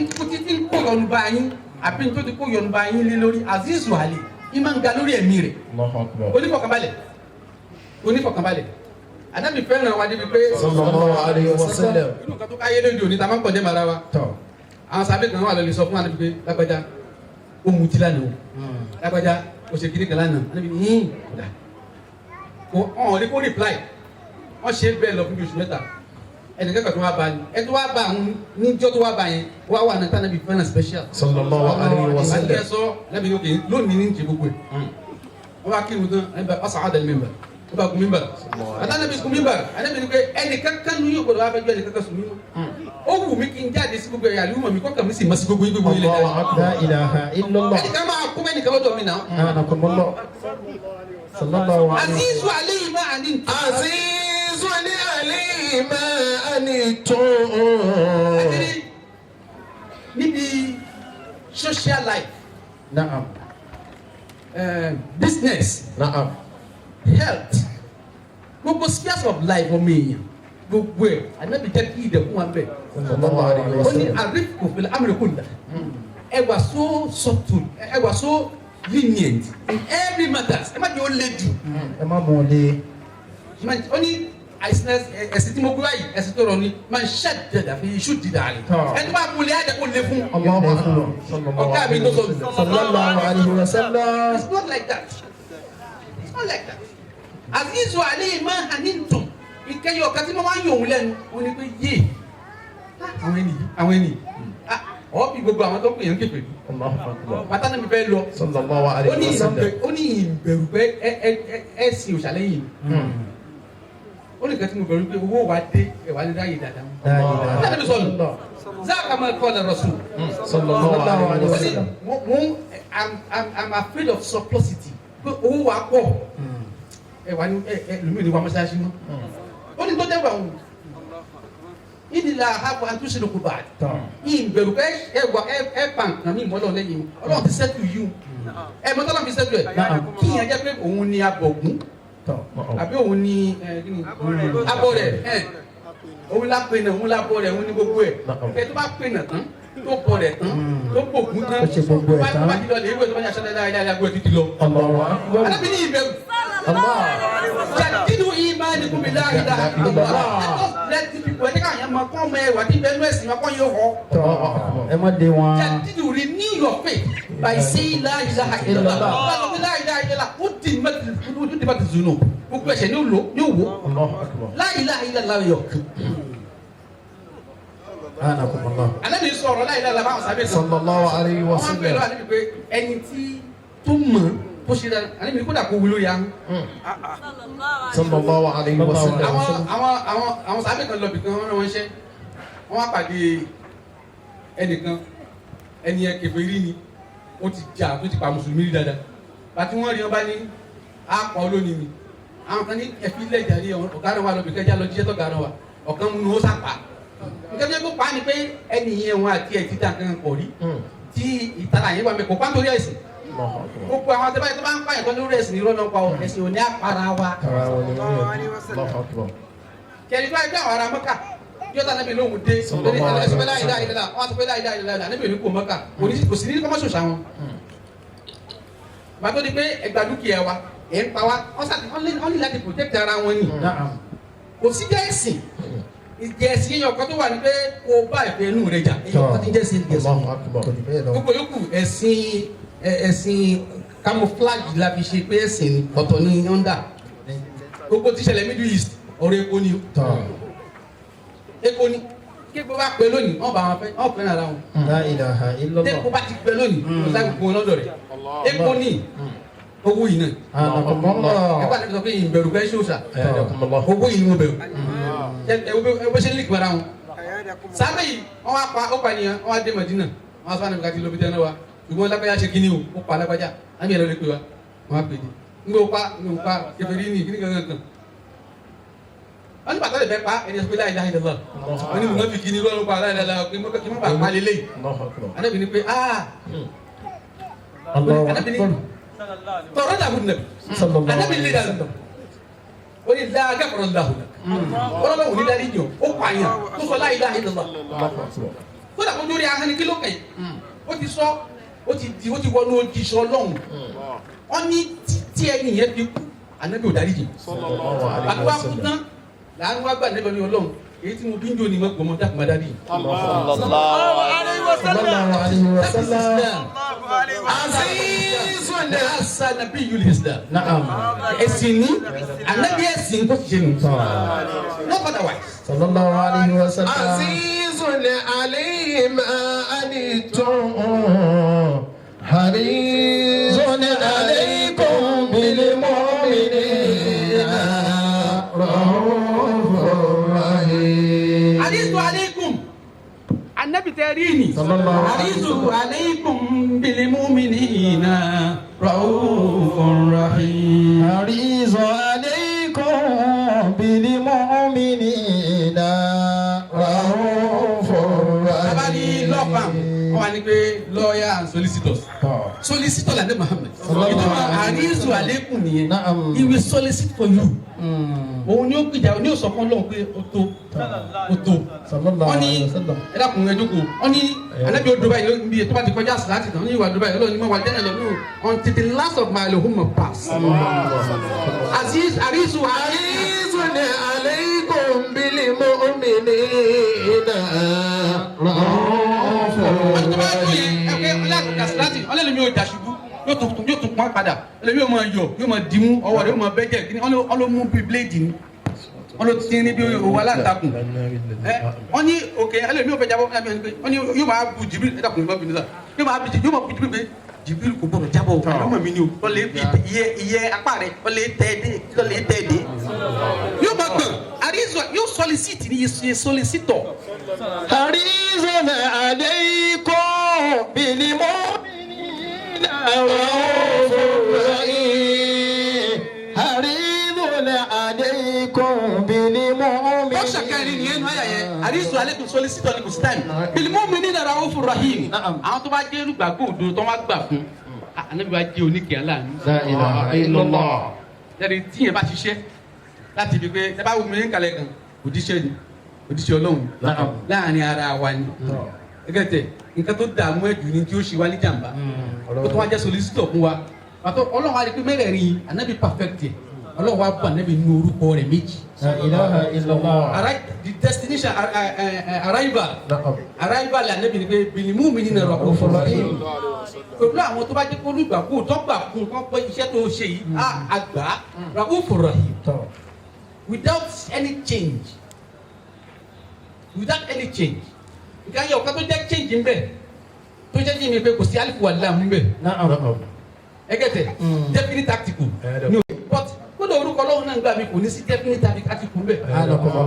kó yọnu bá yín àbí tó ti kó yọnu bá yín lé lórí àṣìṣe alẹ́ yìí máa ń ga lórí ẹ̀mí rẹ̀ onífọ̀kànbalẹ̀ Ànábì fẹ́ràn wa débi pé Sallallahu alaihi wasallam. inú kan tó káyé lóde òní ta máa ń pọ̀ dé mara wa àwọn sábẹ́ kan wà lọ́lẹ̀ sọ fún Ànábì pé lágbájá ó mutí lánàá o lágbájá ó ṣe kiri kan lánàá Ànábì ní yín kódà ọ̀hún rí kó reply wọ́n ṣe bẹ́ẹ̀ lọ fún bí oṣù mẹ́ta ẹnì kẹ́kọ̀ọ́ tó wá bá ní ẹ tó wá bá àwọn níjọ́ tó wá bá yẹn wá wà náà tánàbí fẹ́ràn special. Sallallahu alaihi wasallam. àti ẹ sọ lẹ́bi yókè lónìí ní ti gbogbo ẹ̀ wọ́n bá kírun tán ẹ bá ọ̀sán àdàlẹ́ mímbà wọ́n bá gun mímbà àtànàbí gun mímbà àtànàbí ni pé ẹnì kankan ní yóò gbọdọ̀ wá fẹ́ jọ ẹnì kankan sùn mímọ́ ó wù mí kí n jáde sí gbogbo ẹ̀yà àlùmọ̀ mi kọ́kàn mi sì mọ́ sí gbogbo gbogbo ilé La ilaha illallah. ẹnì kan máa kú mẹ́nì kan lọ́dọ̀ mi náà. Anakumullah. Sallallahu alaihi. azizu aleyhi ma ani ntọ́. Azizun alayhi ma anittum. níbi social life Na'am. business Na'am. health gbogbo spheres of life ọmọ èèyàn gbogbo ẹ̀ Ànábì jẹ́ kí ìdẹ̀kùn wa bẹ̀. Sallallahu alaihi ó ní wasallam. àríkò fìlà amúrẹ́kùnà ẹ wà so subtle ẹ wà so lenient in every matter ẹ má jẹ́ ó lé jù. Ẹ má mú un lé. ó ní àìsàn ẹ̀sìn tí mo gbé báyìí ẹ̀sìn tó rọ ni máa ń ṣàdédà fi iṣu dìdà rẹ̀ ẹ tó bá múlẹ̀ ẹ̀ kó lé fún. ọ̀gá mi tó sọ Sallallahu alaihi wasallam. it's not like that it's not like that azizu aleyhi ma hanintun ìkẹyọ ọ̀kan tí mo máa ń yọ òun lẹ́nu ó ní pé yé àwọn ẹni ọ̀ bí gbogbo àwọn tó ń pè yẹn kéfèé Allahu akbar. pátá náà mi fẹ́ lọ Sallallahu alaihi wasallam. ó ní ìbẹ̀rù pé ẹ sin òṣàlẹ́yìn ó ní kẹ́tí mo bẹ̀rù pé owó wa dé ẹ̀wà ní ráyè dáadáa. Ṣé ẹni sọ̀rọ̀? Záàkà máa kọ́ ọ̀dà Rasul. Sallallahu alaihi Ó ní wasallam. I'm afraid of surplusity. Pé owó wa pọ̀. Ẹ̀wà ní ẹlòmíì ní wa mọ́ṣáláṣí mọ́. Ó ní tó dé wà wọ́n. Ìdílé àhàbọ̀ àtúnṣe ló kú bá a. Ìbẹ̀rù pé ẹ pa nǹkan mi mọ́lọ́ lẹ́yìn o. Ọlọ́run ti sẹ́tù yìí o. Ẹ mọ́tọ́lá fi sẹ́tù ẹ̀. Kí ìyẹn jẹ́ pé òun ni abọ̀gún. Àbí òun ni abọ́ rẹ̀ òun la pe náà òun la bọ́ rẹ̀ òun ni gbogbo ẹ̀ kẹ́ tó bá pe náà tán tó bọ́ rẹ̀ tán tó bògún tán tó bá ti lọ lè wé tó bá yà sọ́dọ̀ dáadáa yà gbọ́ títí lọ. Alábí ní ìbẹ̀rù jàdínú ìmáàní kúmi láàrin let the people ẹ̀ ká yẹn mọ kọ́ ọmọ ẹ̀wà tí bẹ́ẹ̀ lọ́ẹ̀sìn wọn kọ́ yóò họ. Ẹ má dé wọn. Jàdínú renew your faith by saying la ilaha illallah. La ilaha illallah ó di mẹ́tì zunu gbogbo ẹ̀ṣẹ̀ ní òwò la ilaha illallah yọ. anakumullah. Ànábì sọ̀rọ̀ láì láì lábàá ọ̀sán bẹ́ẹ̀ sọ. sallallahu alayhi wa wọ́n máa ń bẹ̀rẹ̀ sallam. Ànábì pé ẹni tí tó mọ̀ tó ṣe dára Ànábì kódà kó wúlò ya. sallallahu alayhi wa sallam. àwọn sábẹ́ kan lọ bìkan wọ́n rán wọn ṣẹ́ wọ́n wá pàdé ẹnìkan ẹni ẹ kèfèrí ni ó ti jà tó ti pa mùsùlùmí rí dáadáa bàtí wọ́n rí wọn bá ní àpọ̀ olónìí ni àwọn kan ní ẹ̀fí lẹ́jà ní ọ̀gá náà wà lọ́bì kẹjá lọ jíṣẹ́ tọ́gá náà wà ọ̀kan mú ó sàpà nǹkan tó kó pa ni pé ẹni yẹn wọn àti ẹ̀ ti dá nǹkan pọ̀ rí tí ìtara yẹn wà mẹ́kọ̀ọ́ pa nítorí ẹ̀sìn gbogbo àwọn àtẹ́báyé tó bá ń pààyàn tó lórí ẹ̀sìn ní ìrọ́nà pa ẹ̀sìn òní àpárá wa kẹ́ni tó ẹgbẹ́ àwọn ará mọ́kà yọta anabi lóhùn dé ẹsẹ láì dá ìlera wọn sọ pé láì dá ìlera anabi òní kò mọ́kà kò sí ní kọ́mọ́sọ̀ sàwọn. bàtọ́ di pé ẹgbàá dúkìá wa ẹ̀ ń pa wa wọ́n ní láti protect ara wọn ni kò sí jẹ́ ẹ̀sìn ìjẹ̀sìn èèyàn kan tó wà ní pé kó bá ìfẹ́ inú rẹ̀ jà èèyàn kan ti jẹ́ ẹ̀sìn ìjẹ̀sìn gbogbo yòókù ẹ̀sìn camouflage la fi ṣe pé ẹ̀sìn ọ̀tọ̀ ní yọ̀ǹda gbogbo tíṣẹ̀lẹ̀ Middle East ọ̀rọ̀ epo ni epo ni kéko bá pẹ́ lónìí wọ́n bá wọn fẹ́ wọ́n fẹ́ nàrà wọn. la ilaha illallah. kéko bá ti pẹ́ lónìí wọ́n sáré gbogbo wọn lọ́dọ̀ rẹ̀ epo ni owó yìí náà. ẹgbẹ́ àti sọ pé ìbẹ̀rù bẹ́ẹ̀ ṣòṣà owó yìí ni mo bẹ̀rù. ẹ bó ṣe ń lè gbára wọn. sábẹ́ yìí wọ́n wá pa ó pa ènìyàn wọ́n wá dé Mẹdínà wọ́n wá sọ ànàbìkà tí lóbi tẹ́ náà wa ìwọ́n lágbájá ṣe kíní o ó pa lágbájá àmì ẹ̀rọ lè pe wa wọ́n á pè é ńgbò pa kèfèrí ní kíní kankan kan wọ́n ní bàtà lè fẹ́ pa ẹni sọ pé láì láì lọ́wọ́ wọ́n ní mọ̀ fi kíní lọ́rùn pa láì láì lọ́wọ́ kí mọ̀ bá pa lélẹ̀ Ànábì ní pé Ànábì ní tọrọ dàbò nàbì Ànábì ní dàbò ó ní dáa gàkọrọ dàbò wọ́n lọ́wọ́ ní dárí jọ ó pààyàn tó sọ láì láì lọ́wọ́ kó dàbò lórí ahọ́n kí ló kàn ó ti sọ ó ti wọnú ojì sọ lọ́hùn wọ́n ní tí ẹni yẹn fi kú Ànábì ò dárí jì àbúrò àkútán láàrin wá gbà níbẹ̀ ní ọlọ́run èyí tí mo bí ń jò ní mọ́ pọ̀ mọ́ dákùnmá dárí. sallallahu alayhi wa sallam. azizun asa nabiyyul islam. na'am. ẹ̀sìn ní Ànábì ẹ̀sìn kò ṣe nù. not otherwise. sallallahu alayhi wa sallam. azizun alayhi ma anittum harisun alaykum bil mu'minina Harisu alaykum Ànábì tẹ́rìnì. Harisu alaykum bil mu'minina raufur rahim. harisun alaykum bil mu'minina raufur rahim. Abali lọ́ọ̀fà wọ́n wá ní pé lawyer and solicitors. Solicitor la de Muhammad. Ìtumọ̀ Harisu alaykum nìyẹn. He will solicit for you. Òun ni ó gbìjà òun ni ó sọ fún Ọlọ́run pé ó tó wọ́n ní ẹ̀dá kùn ẹjọ́ kù wọ́n ní Ànábì odò báyìí níbi ètò bá ti kọjá àsìláàtì náà ní ìwà odò báyìí Ọlọ́run ní mọ̀ wà jẹ́nà lọ́nù until the last of my lohuma pass. Harisu alaykum bil mu'minina raufur rahim. ọlẹ́lẹ́mi ò dàṣubú yóò tún pọ́n padà ẹlẹ́mi yóò máa yọ yóò máa dìímú ọwọ́ rẹ̀ yóò máa bẹ́jẹ̀ kí ni wọ́n ló mú bí bíléèdì ni wọ́n ló ti ní bí owó aláǹtakùn wọ́n ní òkè ẹlẹ́mi yóò fẹ́ jábọ́ wọ́n ní yóò máa bu Jibril ẹ̀dàkùn ìbọn bìnrin yóò máa bu Jibril pé Jibril kò gbọdọ̀ jábọ̀ ọmọ mi ni o wọ́n lè fi iye apá rẹ̀ wọ́n lè tẹ́ ẹ dé yóò máa gbọ̀n Harisu yóò solicit ní iye solicitor. harisun alaykum bil mu'minina raufur rahim. harisun alaykum bil mu'minina. ó ṣàkẹ́rin ní ẹnu ayà yẹn Harisu alaykum solicitor ní kùsìtàn bil mu'minina raufur rahim. àwọn tó bá jẹ́ olùgbàgbọ́ òdo tó wá gbà fún Ànábì wa jẹ́ oníkẹ́ aláàánú. la ilaha illallah. yẹ́nì tí yẹn bá ṣiṣẹ́ láti ibi pé ẹ bá wù mí ní kalẹ̀ kan òdíṣẹ́ ni òdíṣẹ́ Ọlọ́run láàrin ara wa ni gẹ́gẹ́ tẹ̀ nǹkan tó dààmú ẹ̀jù ni tí ó ṣe wá ní jàǹbá ó tó wá jẹ́ solicitor fún wa pàtó Ọlọ́run wa rí pé mẹ́rẹ̀ẹ̀rin Ànábì perfect yẹ Ọlọ́run wa bọ̀ Ànábì ní orúkọ rẹ̀ méjì. la ilaha illallah. the destination arrival Ànábì ni pé bil mu'minina raufur rahim. pẹ̀lú àwọn tó bá jẹ́ kó lùgbà kó tó gbà fún kó pé iṣẹ́ tó ṣe yìí àgbà raufur rahim. without any change nǹkan yẹ ọ̀kan tó jẹ́ change ń bẹ̀ tó jẹ́ change mi pé kò sí alifu wà láàmú ń bẹ̀ ẹgẹ́tẹ̀ definite tactical ní o but kódà orúkọ Ọlọ́run náà gbà mí kò ní sí definite tactical ń bẹ̀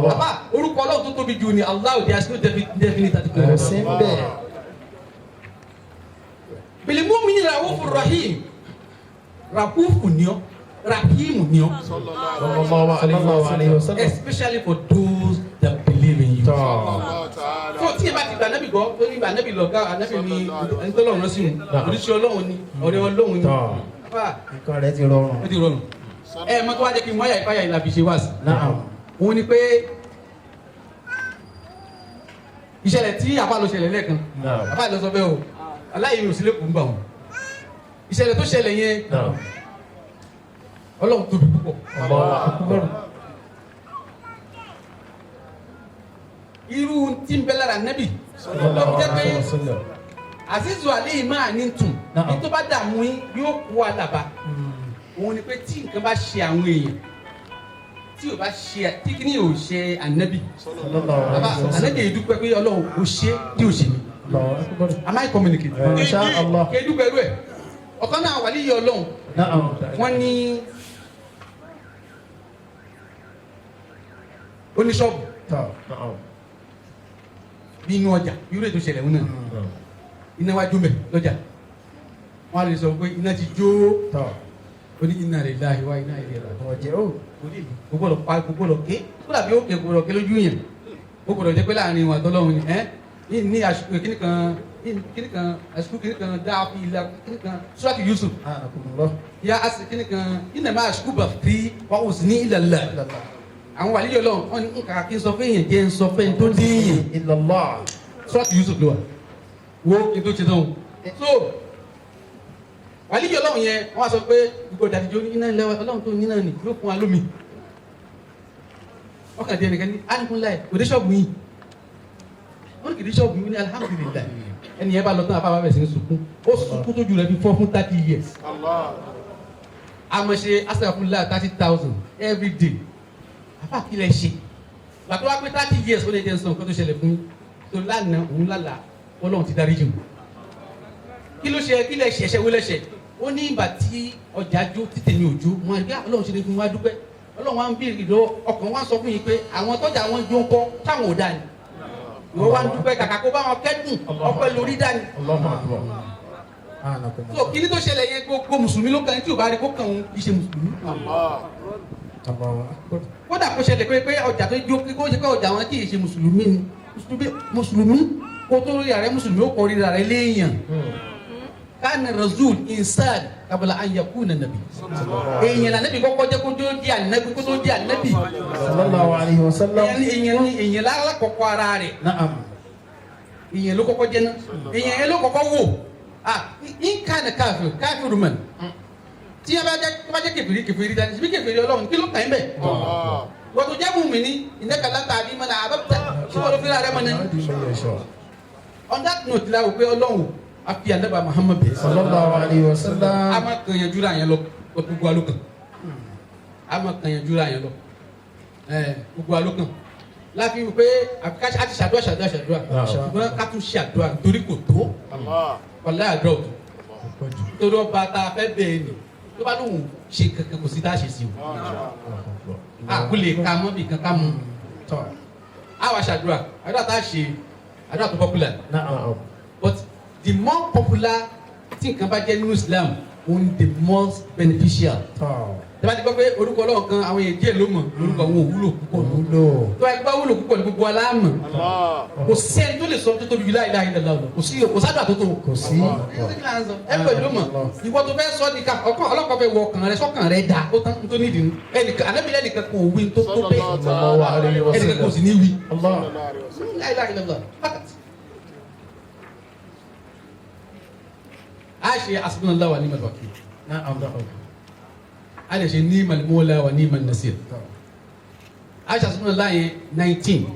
bàbá orúkọ Ọlọ́run tó tóbi jù ní Allah there is no definite tactical ń bẹ̀ bil mu'minina ra'ufur rahim ra'ufu ni o rahim ni o especially for those that believe in you. So tí ẹ bá ti gba anabi gbọ́ tó ní gba anabi lọ ká anabi ni ẹni tó lọ́run sí mu oníṣẹ́ Ọlọ́run ni ọ̀rẹ́ Ọlọ́run ni nǹkan rẹ̀ ti rọrùn. ó ti rọrùn ẹ mọ tó wá jẹ́ kí n wáyà ìfáyà ìlà fi ṣe wá sí. òun ni pé ìṣẹ̀lẹ̀ tí àbá lọ ṣẹlẹ̀ lẹ́ẹ̀kan àbá lọ sọ bẹ́ẹ̀ o aláìní ò sí lẹ́kùn ń bà wọn ìṣẹ̀lẹ̀ tó ṣẹlẹ̀ yẹn Ọlọ́run tóbi púpọ̀. irú tí ń bẹ lára nẹ́bì ló jẹ́ pé àzízù àléyìn máa ní tùn ní tó bá dààmú yín yóò kó àlàbà òun ni pé tí nǹkan bá ṣe àwọn èèyàn tí ò bá ṣe tí kìíní ò ṣe ànẹ́bì ànẹ́bì yìí dúpẹ́ pé Ọlọ́run ò ṣe tí ò ṣe ní am I communicate? kí ẹ dúpẹ́ rú ẹ̀ ọ̀kan náà wà líyẹ Ọlọ́run wọ́n ní oníṣọ́ọ̀bù bí inú ọjà irú ètò ìṣẹ̀lẹ̀ wọn náà iná wá jó mẹ́ lọ́jà wọ́n á lè sọ pé iná ti jó ó ní inna lillahi wa inna ilaihi raji'un ọ̀jẹ̀ ó gbogbo lọ pa gbogbo lọ ké kó dàbí ó ké gbogbo lọ ké lójú yẹn gbogbo lọ jẹ́ pé láàrin wọn àtọ́lọ́run ni ẹ́ ní àsìkò kíní kan àsìkò kíní kan dáàbí ilẹ̀ kíní kan Suratu Yusuf ya àsìkò kíní kan innama ashku bathi wa huzni ila Allah àwọn wàlíyọ Ọlọ́run wọn ní nǹkan kí n sọ fún èèyàn jẹ́ n sọ fún ẹni tó dé èèyàn illallah Suratu Yusuf ló wà wo kí n tó ṣe tán so wàlíyọ Ọlọ́run yẹn wọ́n sọ pé gbogbo ìdàdíjọ́ ní iná ilẹ̀ Ọlọ́run tó ní náà nì yóò fún wa lómi wọ́n kàn dé ẹnìkan ní ánìkúnláì òde ṣọ́ọ̀bù yìí wọ́n kì í ṣọ́ọ̀bù yìí ní alhamdulillah ẹni yẹn bá lọ tán àbá bẹ̀ sí ń sunkún ó sunkún tó ju rẹ̀ bí fọ́ fún 30 years àmọ́ ṣe astaghfirullah 30,000 every day àbá kí lẹ ṣe gbàtọ́ wá pé 30 years ó lè jẹ́ sàn kó tó ṣẹlẹ̀ fún tó lánàá òun lálàá Ọlọ́run ti dárí jù kí ló ṣe kí lẹ ṣe ẹ̀ṣẹ̀ wó lẹ́ṣẹ̀ ó ní ìgbà tí ọjà jó títẹ̀ ní òjò wọn àgbẹ̀ Ọlọ́run ṣe lè fún wa dúpẹ́ Ọlọ́run wa ń bí ìlọ ọkàn wa sọ fún yín pé àwọn tọ́jà wọn jó ń kọ́ táwọn ò dá ni ìwọ wa ń dúpẹ́ kàkà kó bá wọn kẹ́dùn ọpẹ́ lórí dá ni. so kí ni tó ṣẹlẹ̀ yẹn gbogbo mùsùlùmí ló kàn tí ò bá rí kó kàn ń ṣe mùsùlùmí. kódà kó ṣẹlẹ̀ pé ọjà tó jó kó ṣe pé ọjà wọn kì í ṣe mùsùlùmí ni mùsùlùmí kó tó rí ààrẹ mùsùlùmí ó kọ rí ààrẹ léèyàn kana razul insan kabla an yakuna nabi èèyàn la nabi kọ́kọ́ jẹ́ kó tó di ànábì kó tó di ànábì sallallahu alaihi wasallam èèyàn la kọ́kọ́ ara rẹ̀ na'am èèyàn ló kọ́kọ́ jẹ́ náà èèyàn ló kọ́kọ́ wò in kana káfíìrù mọ̀ tí a bá jẹ́ kèfèrí dání síbi kèfèrí Ọlọ́run kí ló kàn ń bẹ̀ wọ́n tó jẹ́ mùmínì innaka lan tahdi man ahbabta ṣé wọ́n ló fi rárẹ̀ mọ́ náà on that note la wò pé Ọlọ́run afi anaba Muhammad sallallahu alaihi wasallam ama kan yanjú ra yẹn lọ gbogbo alokan ama kan yanjú ra yẹn lọ gbogbo alokan láfi pé a ti ṣàdúrà ṣùgbọ́n ká tún ṣe àdúrà torí kò tó wàlá àdúrà tó torí ọba tá a fẹ́ bẹ́ẹ̀ ni tó bá lóun ṣe kankan kò sí tá a ṣe sí o a kò lè ka mọ́ bí kankan mú a wá ṣàdúrà àdúrà tá a ṣe àdúrà tó popular but the more popular tí nǹkan bá jẹ́ nínú Islam òun the most beneficial. tẹ́lá ti gbọ́ pé orúkọ Ọlọ́run kan àwọn èèyàn díẹ̀ ló mọ̀ orúkọ wọn ò wúlò púpọ̀ tó ẹ gbọ́ wúlò púpọ̀ ní gbogbo aláàmọ̀ kò sí ẹni tó lè sọ tó tóbi la ilaha illallah kò sí kò sádùn àtótó kò sí ẹgbẹ́ ló mọ̀ ìwọ tó fẹ́ sọ nìkan ọkàn ọlọ́kọ̀ fẹ́ wọ ọkàn rẹ sọ́kàn rẹ dá ó tán tó nídìí ẹnìkan anábìlẹ̀ nìkan kò wí tó bẹ́ẹ̀ ẹnìkan kò sì ní wí la ilaha illallah Aisha asbunallah wa ni'mal wakil. Aisha ni'mal mawla wa ni'man nasir. Aisha asbunallah yẹn 19.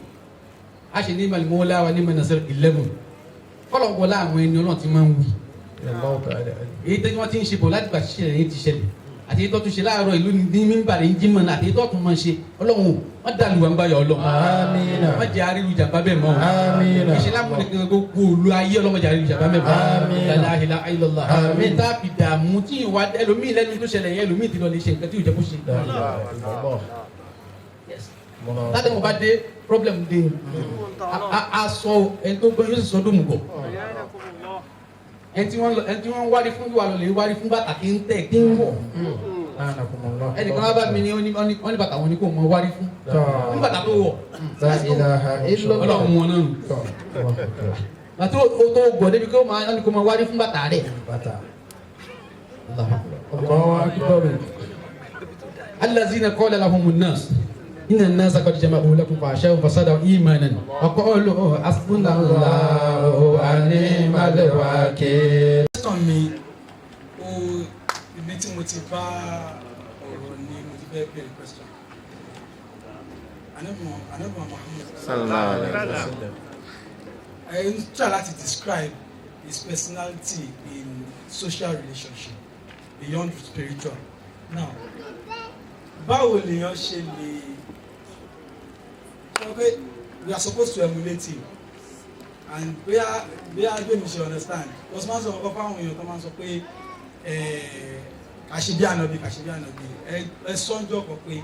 Aisha ni'mal mawla wa ni'man nasir 11. Kọ́lọ̀ wọlé àwọn ẹni Ọlọ́run ti máa ń wí. Èyí tí wọ́n ti ń ṣe bọ̀ láti gbà ṣiṣẹ́ yẹn ti ṣẹlẹ̀. àti ètò tó ṣe láàárọ̀ ìlú ní mímbàrí jímọ̀ náà àti ètò tó máa ṣe ọlọ́run wọ́n dàlú wa ń gbáyọ̀ ọlọ́run. Amina. wọ́n jẹ́ àríwú jàmbá bẹ́ẹ̀ mọ́. Amina. ìṣẹ̀lẹ̀ amúnìkan gbogbo olú ayé ọlọ́mọ jẹ́ àríwú jàmbá bẹ́ẹ̀ mọ́. Amina. la ilaha illallah. Amina. tá a fi dààmú tí ìwà ẹlòmíì lẹ́nu tó ṣẹlẹ̀ yẹn ẹlòmíì ti lọ lè ṣe nǹkan tí ò jẹ́ kó ṣe. láti mo bá dé problem dé a sọ ẹni tó gbọ́ yóò sì sọ dóòmù bọ̀ ẹni tí wọ́n wárí fún ìwà lọ́lẹ̀ wárí fún bàtà kí ń tẹ̀ kí ń wọ̀ ẹnìkan wá bá mi ní wọ́n ní bàtà wọn ni kò mọ wárí fún ní bàtà tó wọ̀ ọlọ́run wọn náà bàtà tó gbọ̀ débi kí wọ́n kò mọ wárí fún bàtà rẹ̀. allazina qala lahumun nas inna an-nasa qad jama'u lakum fa'ashawhum fasadaw imanan wa qalu hasbunallahu wa ni'mal wakeel. question mi o ibi tí mo ti bá ọ̀rọ̀ ni mo ti bẹ́ẹ̀ bẹ̀rẹ̀ question. Ànábì Muhammad sallallahu alaihi wasallam. I try láti describe his personality in social relationship beyond spiritual. Now, báwo lèèyàn ṣe lè sọ pé we are supposed to emulate him and bí a gbé mi ṣe understand because máa ń sọ ọkọ fáwọn èèyàn tó máa ń sọ pé kàṣe bí ànábì ẹ sọ́njọ́ kan pé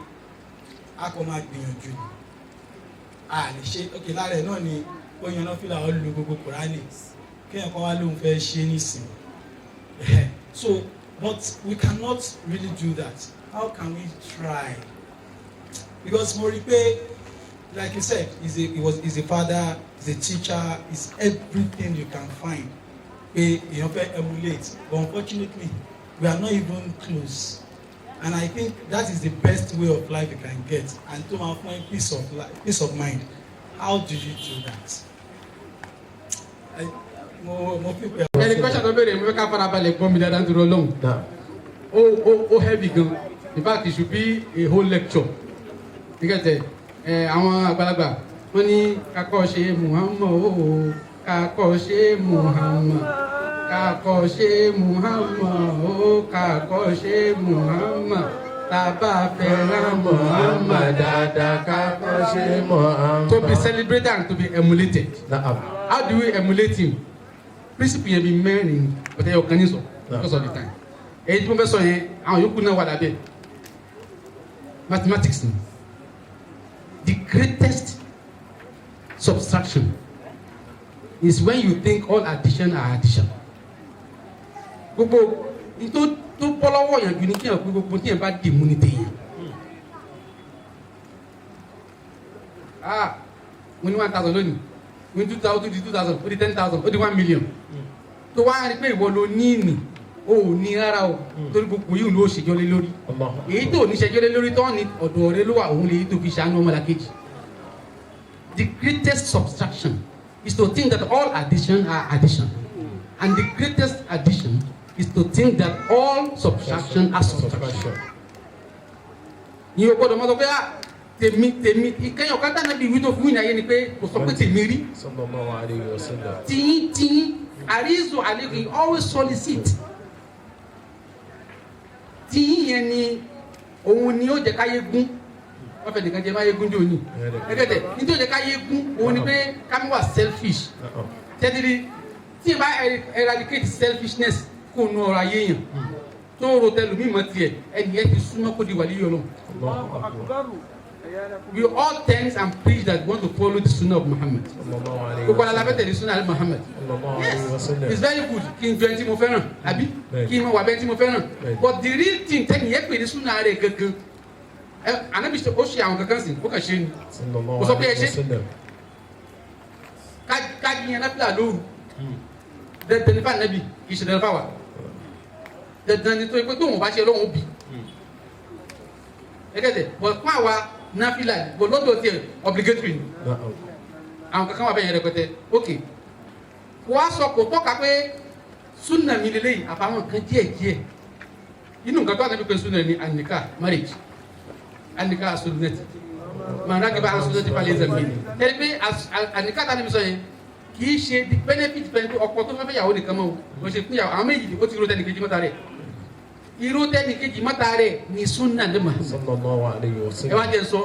a kò máa gbìyànjú ni a lè ṣe ok lára ẹ̀ náà ni ó yan náà fìlà ọ́ lu gbogbo Kùránì kéèyàn kan wá lóun fẹ́ ṣe nísìn so but we cannot really do that. How can we try? Because mo rí pé like you said he's a father, he's a teacher, he's everything you can find pé èèyàn fẹ́ emulate but unfortunately we are not even close and I think that is the best way of life you can get and to máa fún peace of mind. How do you do that? mo fi pé. ẹni kọ́ṣà tó bẹ̀rẹ̀ mo fẹ́ ká fara balẹ̀ gbọ́ mi dáadáa nítorí ọlọ́run ó heavy gan in fact it should be a whole lecture nígbàtẹ̀ àwọn àgbàlagbà wọ́n ní kakọ́ ṣe Muhammad ooo kakọ́ ṣe Muhammad kakọ́ ṣe Muhammad ooo kakọ́ ṣe Muhammad tàbá fẹ́ràn Muhammad dáadáa kakọ́ ṣe Muhammad. To be celebrated and to be emulated. How do we emulate him? Principle yẹn bi mẹ́rin ọ̀tẹ̀ ọ̀kan ní sọ because of the time. Èyí tí mo fẹ́ sọ yẹn àwọn yòókù náà wà lábẹ́. Mathematics ni. The greatest subtraction is when you think all addition are addition. Gbogbo tó bọ́ lọ́wọ́ yẹn ju ni kí yẹn pé gbogbo tí yẹn bá dì mú ní tèèyàn. Mo ní 1,000 lónìí. Mo ní 2,000 ó di 2,000 ó di 10,000 ó di 1 million. Tó wá rí pé ìwọ ló ní ìní o ò ní rárá o torí gbogbo yìí ló ṣèjọ́ lé lórí. Èyí tó ní ṣèjọ́ lé lórí tó ní ọ̀dọ̀ rẹ ló wà òun lè tó fi ṣàánú ọmọlàkejì. The greatest subtraction is to think that all addition are addition and the greatest addition is to think that all subtraction are subtraction. Ní o gbọ́dọ̀ mọ̀ sọ pé tèmi ìkẹyìn ọ̀kan dáná bíi wíńdò fún ìnáyé ni pé kò sọ pé tèmi rí. Tìyín àríṣù àlékún always solicit. Tìyín yẹn ni òun ni ó jẹ káyé gún wọ́n fẹ́ nìkan jẹ máyé gún jòní. Ẹgẹ́dẹ̀ nítorí ó jẹ káyé gún òun ni pé ká mi wà selfish. Tẹ́tìrì tí ì bá eradicate selfishness kó nu ọ̀rọ̀ ayé yẹn tó ro tẹlumi mọ tiẹ̀ ẹni ẹ ti súnmọ́ kó di wàlíyọ̀ lọ. We all thank and preach that we want to follow the sunnah of Muhammad. Gbogbo alalabẹ́tẹ̀ the sunnah of Muhammad. Yes, it's very good. Kí n jọ ẹni tí mo fẹ́ràn, àbí? Kí n mọ wà bẹ́ẹ̀ tí mo fẹ́ràn. But the real thing tẹ́ni yẹn pè ní sunnah rẹ̀ gangan. Ànábì ó ṣe àwọn kankan sìn, ó kàn ṣe ni. Kò sọ pé ẹ ṣe. Ká yẹn náfìlà lóru. Dandan nípa ànábì kì í ṣe dandan fáwa. Dandan ni tó yẹ pé tóun bá ṣe lọ́wọ́ bì. Ẹgẹ́dẹ̀, bọ̀ fún àwa náfìlà bọ̀ lọ́dọ̀ tiẹ̀ obligatory ni. Àwọn kankan wà bẹ́ẹ̀ yẹn rẹpẹtẹ. Ok. Kò wá sọ kò tọ́ka pé súnà mi lélẹ́yìn àfàwọn kan díẹ̀. Inú nǹkan tó ànábì pé súnà ni àníkà marriage. Àníkà sunnati. Màá rákì bá àwọn sunnati falẹ̀ zàmì. Tẹ́lẹ̀ pé àníkà tá a níbi sọ yẹn kì í ṣe the benefit pẹ̀lú ọkọ tó fẹ́ yàwó nìkan mọ́ o ṣe fún yàwó àwọn méjì ó ti ro tẹnìkejì mọ́ta rẹ̀ irú tẹ́ni kejì mọ́ta rẹ̀ ní sunna ní Muhammad. sallallahu alayhi wa ẹ sallam. wá jẹ́ sọ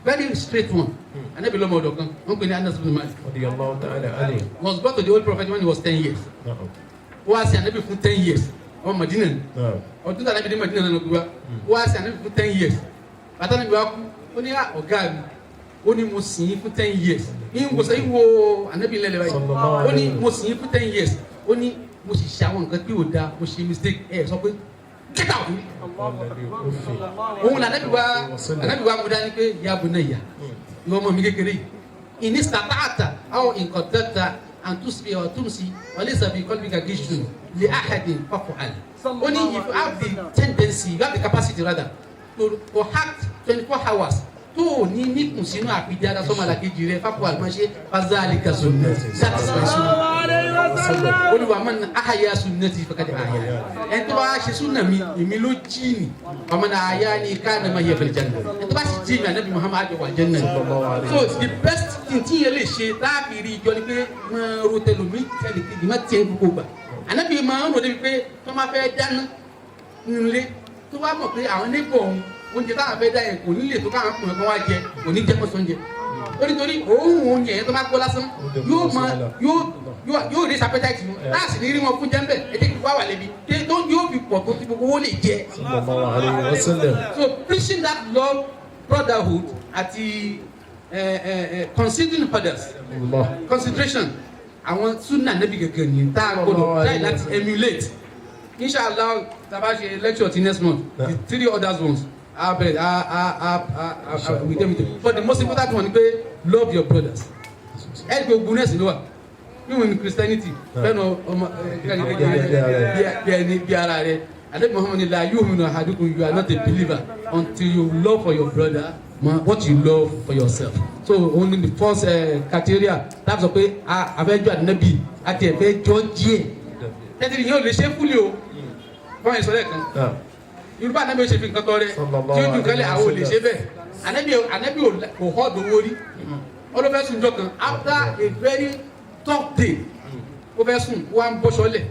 very straight one. Anabi lọ́mọ ọ̀dọ̀ kan wọ́n pè ní Anas bin Malik. radiyallahu ta'ala anhu. Was brought to the old prophet when he was 10 years. na'am Ó wá sí Anabi fún 10 years. Ọmọ Madina ni. na'am Ọdún tí Anabi dé Madina náà ló gbé wá. Ó wá sí Anabi fún 10 years. Bàtà Anabi wá kú. Ó ní ọ̀gá mi. Ó ní mo sìn ín fún 10 years. Ìwò sẹ́yìn wo Anabi lẹ́lẹ̀ báyìí. Ó ní mo sìn ín fún 10 years. Ó ní mo sì ṣe àwọn nǹkan tí ò da mo ṣe mistake ẹ̀ sọ pé get out. Òun Anabi wá mo dání pé ya bunayya. Ìwọ ọmọ mi kékeré yìí. In istata'ta aw in qaddata an tusbi wa tumsi wa laysa fi qalbika ghishun li ahadin faf'al. Only if you have the tendency, you have the capacity rather to act 24 hours. To ní kùn sínú àpìjára sọ́mọ làkejì rẹ̀ faf'al máa ṣe fazalika sunnati. That is my sunnah. Olúwa man ahya sunnati faqad ahya. Ẹni tó bá ṣe sunna mi èmi ló jí ni. Wa man ahyani kana ma'iya fil jannah. Ẹni tó bá ṣe jí mi Ànábì Muhammad àjọ wà jannah. So the best thing tí yẹn lè ṣe láàbìrì ìjọ ni pé máa ro tẹlomi tẹlẹ kejì má tiẹ̀ gbogbo gbà. Ànábì máa ń ro débi pé tó máa fẹ́ dáná nílé tó bá mọ̀ pé àwọn níbọ̀ òun oúnjẹ táwọn fẹ́ dá yẹn kò ní lè tó káwọn kùnrin kan wá jẹ kò ní jẹ́ kó sóúnjẹ. Ó nítorí òórùn oúnjẹ yẹn tó bá gbọ́ lásán yóò rí appetite mu láàsì ní rí wọn fún jẹ́ńbẹ̀ ẹ jẹ́ kí wá wà lẹ́bi tó yóò fi pọ̀ tó ti gbogbo owó lè jẹ. sallallahu alayhi wa sallam. So preaching that love, brotherhood àti considering others, consideration àwọn sunna Nabi gẹ́gẹ́ ni tá a gbọ́dọ̀ try láti emulate. Inshallah taba ṣe lecture ti next month the 3 others ones with them but the most important one ni pé love your brothers. ẹ gbé ogun nẹ́ẹ̀sì ló wà even in Christianity fẹ́ràn ọmọ bí ara rẹ Ànábì Muhammad la yu'minu ahadukum, you are not a believer until you love for your brother what you love for yourself. So only the first criteria that's pé àfẹ́jọ́ Ànábì àti ẹ̀fẹ́jọ́ díẹ̀ tẹ́tí yóò lè ṣe fúlì o fún ẹ̀ sọ́lẹ̀ kan Yorùbá Ànábì ó ṣe fi nǹkan tọ́ rẹ tí ó dùn kálẹ̀ àwọn ò lè ṣe bẹ́ẹ̀ Ànábì kò họ́ọ̀dù owó rí ọlọ́fẹ́ sùn jọ kan after a very tough day ó fẹ́ sùn ó wá ń bọ́ sọ́lẹ̀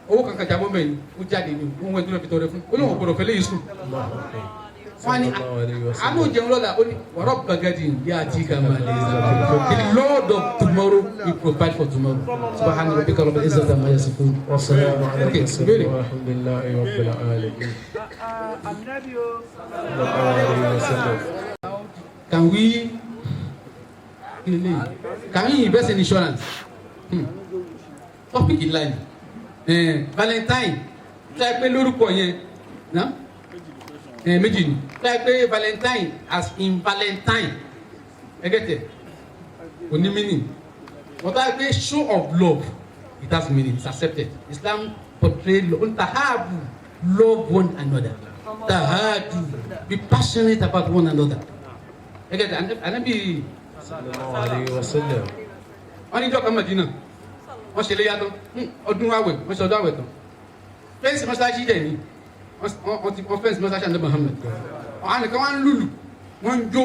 owó kankan jábọ́ mẹ́rin ó jáde ní òun ẹ̀dúrà fi tọrẹ fún olóhùn gbọdọ̀ fẹ́lẹ́ yìí sùn wọ́n ní àánú jẹun lọ́la ó ní wọ́rọ́ gbàgádì yá àti kàmá the Lord of tomorrow will provide for tomorrow subhana rabbika rabbil izzati amma yasifun wa salamun ala Okay, al-mursalin walhamdulillahi rabbil alamin. sallallahu alayhi wa sallam. Can we invest in insurance? Topic in line. Valentine tó yẹ pé lórúkọ yẹn na méjì ni tó yẹ pé Valentine as in Valentine ẹgẹtẹ kò ní meaning but tó yẹ pé show of love it has meaning, it's accepted. Islam portray tahabu, love one another, tahadu, be passionate about one another. ẹgẹtẹ Ànábì sallallahu alayhi wa sallam. wọ́n ní ìjọ kan Mẹdínà wọ́n ṣe léyà tán ọdún àwẹ̀ wọ́n ṣe ọdún àwẹ̀ tán fẹ́ǹsì mọ́ṣáláṣí dẹ̀ ni wọ́n fẹ́ǹsì mọ́ṣáláṣí Ànábì Muhammad àwọn nìkan wọ́n ń lùlù wọ́n ń jó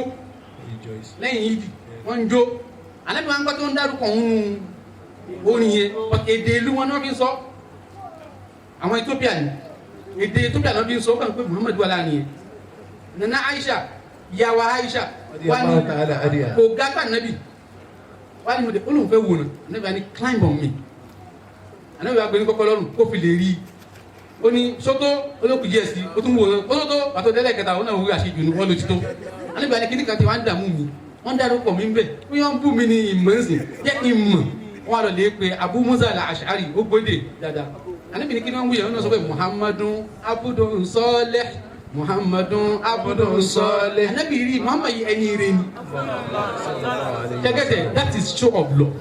lẹ́yìn ìdí wọ́n ń jó Ànábì wọn gbọ́ tó ń dárúkọ òun orin yẹn èdè ìlú wọn náà fi ń sọ àwọn Ethiopia ni èdè Ethiopia náà fi ń sọ ó kàn pé Muhammad wà láàrin yẹn Nana Aisha ìyàwó Aisha wà ní kò gágbà Ànábì wà ní mo de olóhùn fẹ́ wò ná Ànábì ni climb on me Ànábì wa gbé ní kọ́kọ́ lọ́rùn kó fi lè rí ó ní sọ́tò olókùn díẹ̀ sí ó tún wò ó sọ́tò pàtó tẹ́lẹ̀ kẹta ó náà wúwo àṣejù ní wọ́n ló ti tó Ànábì wa ni kíní kan ti wá ń dààmú mi wọ́n dárúkọ mi ń bẹ̀ wọ́n yọ ń bú mi ní ìmọ̀ ń sìn jẹ́ ìmọ̀ wọ́n lọ lè pe Abu Musa al-Ash'ari ó gbóde dáadáa Ànábì ni kíní wọ́n wúyẹ̀ wọ́n náà sọ pé Muhammadun abudun salih Muhammadun abudun salih Ànábì rí Muhammad yìí ẹni rẹ ni jẹ́gẹ́tẹ̀ that is show of love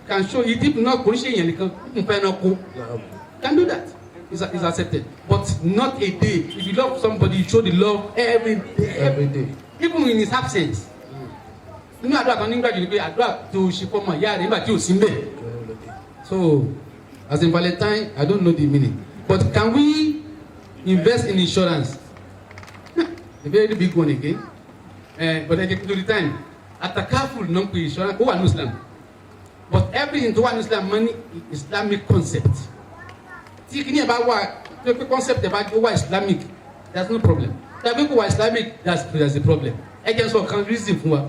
can show it if not kò ń ṣe èèyàn nìkan n fẹ́ náà kó can do that is accepted but not a day if you love somebody you show the love every day even in his absence nínú àdúrà kan nígbà jù ní pé àdúrà tó ṣe fọmọ ìyá rẹ nígbà tí ò sí mbẹ so as in Valentine I don't know the meaning but can we invest in insurance a very big one again but I get to the time atakaful non pe insurance ó wà ní Islam but everything tó wà ní Islam money Islamic concept tí kìíní ẹ̀ bá wà tó pé concept ẹ̀ bá wà Islamic there's no problem tàbí kò wà Islamic there's a problem ẹ jẹ́ sọ kan reason fún wa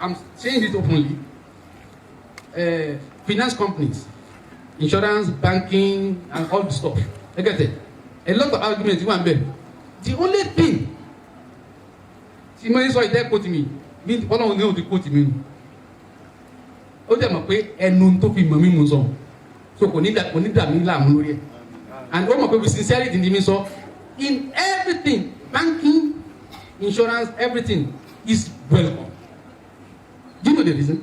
I'm saying it openly finance companies insurance banking and all the stuff ẹ get it a lot of arguments wà nbẹ the only thing tí mo ní sọ ìdẹ́ quote mi bí ọlọ́run ní òun ti quote mi nù ó dẹ̀ mọ̀ pé ẹnu tó fi mọ̀ mí mu sọ so kò ní dà mí láàmú lórí ẹ̀ and ó mọ̀ pé with sincerity ní mi sọ in everything banking insurance everything is welcome do you know the reason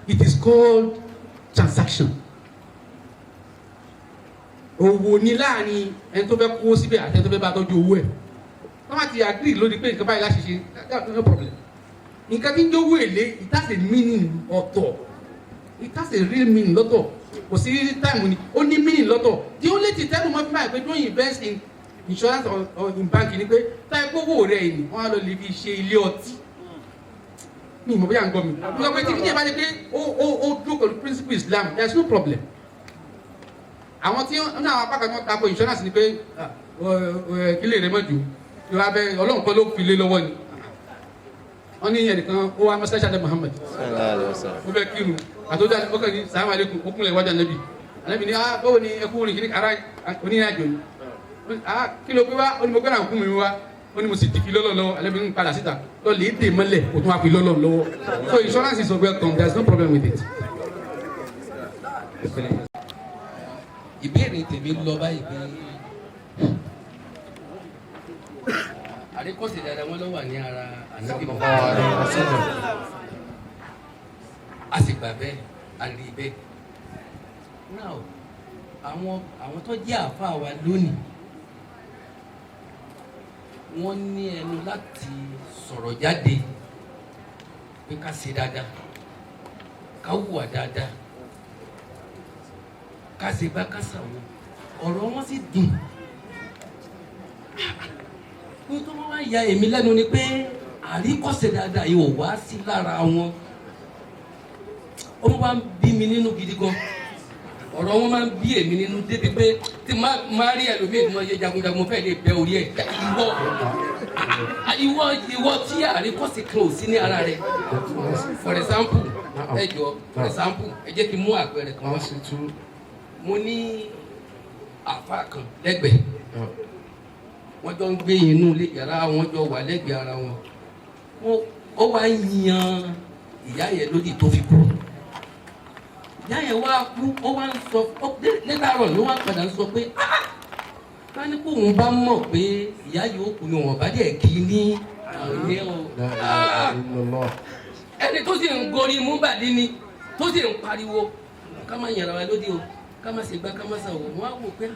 it is called transaction owó ní láàrin ẹni tó fẹ́ kó síbẹ̀ àti ẹni tó fẹ́ bá tọ́jú owó ẹ̀ wọ́n máa ti agree lórí pé nǹkan báyìí láti ṣe that's no problem nǹkan tí ń jẹ́ owó èlé it has a meaning ọ̀tọ̀ it has a real meaning lọ́tọ̀ kò sí time ni ó ní meaning lọ́tọ̀ the only thing tẹ́lẹ̀ mọ́ fún báyìí pé don't invest in insurance or in banking ni pé táyà gbówó rẹ̀ yìí wọ́n á lọ lè fi ṣe ilé ọtí mi ìmọ̀ bóyá ń gbọ́ mi mo sọ pé tí kìíní ẹ̀ bá dé pé ó dúró pẹ̀lú principle Islam there is no problem àwọn tí wọ́n náà apá kan tó tako insurance ni pé kílè rẹ̀ mọ́jú yóò wá bẹ ọlọ́run kan ló fi lé lọ́wọ́ ni wọ́n ní ẹnìkan ó wá mọ́sáṣá dé Muhammad ó bẹ kírun àtọ́jà ó kàn ní sàlámù aleykum ó kúnlẹ̀ wájà nẹ́bì ànẹ́bì ní báwo ni ẹkú rìn kíní ara oníyàjò ni kí ló gbé wá ó ní mo gbé náà kún mi wá ó ní mo sì dìfi lọ́lọ́ lọ́wọ́ ànẹ́bì ń padà síta lọ lè dè mọ́lẹ̀ kó tún wá fi lọ́lọ́ lọ́wọ́ so insurance is welcome there is no problem with it. ìbéèrè tèmi ń lọ báyìí pé àríkọ́sí dáadáa wọn ló wà ní ara ànábì a sì gbà bẹ́ẹ̀ a rí bẹ́ẹ̀ now àwọn tó jẹ́ àáfàá wa lónìí wọ́n ní ẹnu láti sọ̀rọ̀ jáde pé ká ṣe dáadáa ká hùwà dáadáa ká ṣe bá ká ṣàwọ̀ ọ̀rọ̀ wọn sì dùn ní tó wá ya èmi lẹ́nu ni pé àríkọ́ṣe dáadáa yìí ò wá sí lára wọn ó máa ń bí mi nínú gidi gan ọ̀rọ̀ wọn máa ń bí èmi nínú débi pé tí máa rí ẹlòmíì tí wọ́n yẹ jagunjagun fẹ́ẹ́ lè bẹ orí ẹ̀ ìwọ tí àríkọ́ṣe kan ò sí ní ara rẹ̀ for example ẹ jọ for example ẹ jẹ́ kí n mú àpẹẹrẹ kan wá mo ní àfa kan lẹ́gbẹ̀ẹ́ wọ́n jọ ń gbé inú ilé yàrá wọn jọ wà lẹ́gbẹ̀ẹ́ ara wọn ó wá yan ìyá yẹn lódì tó fi kú ìyá yẹn wá kú ó wá ń sọ lẹ́tàrọ̀ ló wá padà ń sọ pé ká ní kó òun bá mọ̀ pé ìyá yìí ó kú ni wọ́n bá dẹ̀ kí ní ilé o ẹni tó sì ń gorí múbàdí ni tó sì ń pariwo ká má yàrá wa lódì o ká má ṣe gbá ká má ṣàwọ̀ wọ́n á wò pé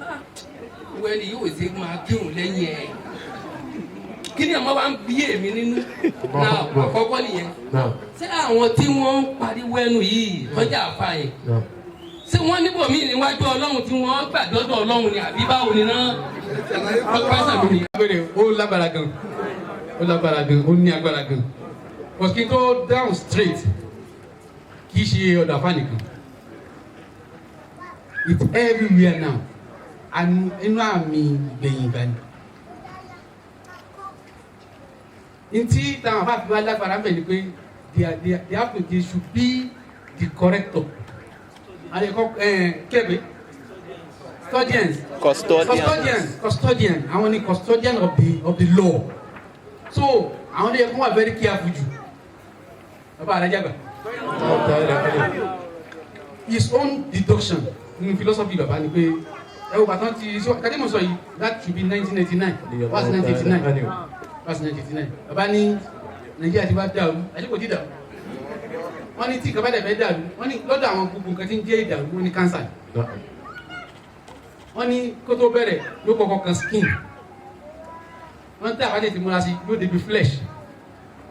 wẹ́ẹ́lì yóò ṣe máa kírun lẹ́yìn ẹ̀ kí ni àmọ́ wa ń bí èmi nínú náà àkọ́kọ́ nìyẹn ṣé àwọn tí wọ́n ń pariwo ẹnu yìí lọ́jà àfa yẹn ṣé wọ́n níbò míì níwájú ọlọ́run tí wọ́n gbà dọ́dọ̀ ọlọ́run ni àbí báwo ni náà ọgbà sàmì ni. ó lágbára gan ó ní agbára gan but kí n tó down straight kì í ṣe ọ̀dọ̀ àfa nìkan it's everywhere now inú àmì ìgbẹ̀yìn ìgbà ni. Ntí táwọn afáàfin wa lágbára ń bẹ̀ ni pé they should be the corrector. Àdèkọ́ kẹ́bẹ̀ custodian àwọn ni custodian of the law. So àwọn ẹ̀yẹ kún wà very careful jù. Bàbá Alájàgbà. His own deduction in philosophy bàbá ni pé ẹwọ bàtàn ti kàdé mọ̀ sọ yìí that should be 1989 what's 1989 what's 1989 bàbá ní Nàìjíríà ti bá dàrú àdìpọ̀ ti dàrú wọ́n ní tí kàbá dẹ̀ fẹ́ dàrú wọ́n ní lọ́dọ̀ àwọn gbogbo nǹkan tí ń jẹ́ ìdàrú wọ́n ní cancer wọ́n ní kó tó bẹ̀rẹ̀ yóò kọ́kọ́ kan skin wọ́n tí àbájẹ́ ti múra sí yóò débi flesh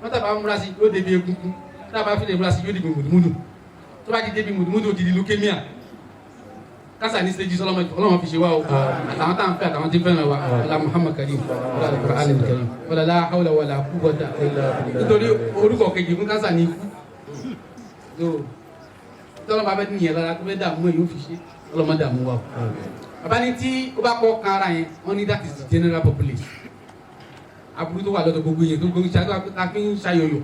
wọ́n tí àbá múra sí yóò débi egungun tí àbá fi lè múra sí yóò débi mùdùmùdù tó bá ti débi mùdùmùdù ó ti di leukemia kásá ní stage ọlọ́run fi ṣe wá o àtàwọn tá à ń fẹ́ àtàwọn tí ń fẹ́ràn wa ọlá Muhammad Karim ọlá Al-Qur'an Al-Karim ọlá la hawla wala quwwata nítorí orúkọ kejì fún kásá ní ikú tọ́lọ́ bá fẹ́ nìyẹn lára tó fẹ́ dààmú ẹ̀ yóò fi ṣe ọlọ́mọ dààmú wa o bàbá ní tí ó bá kọ́ kan ara yẹn wọ́n ní that is the general population aburú tó wà lọ́dọ̀ gbogbo yẹn tó gbogbo fi ń ṣayọyọ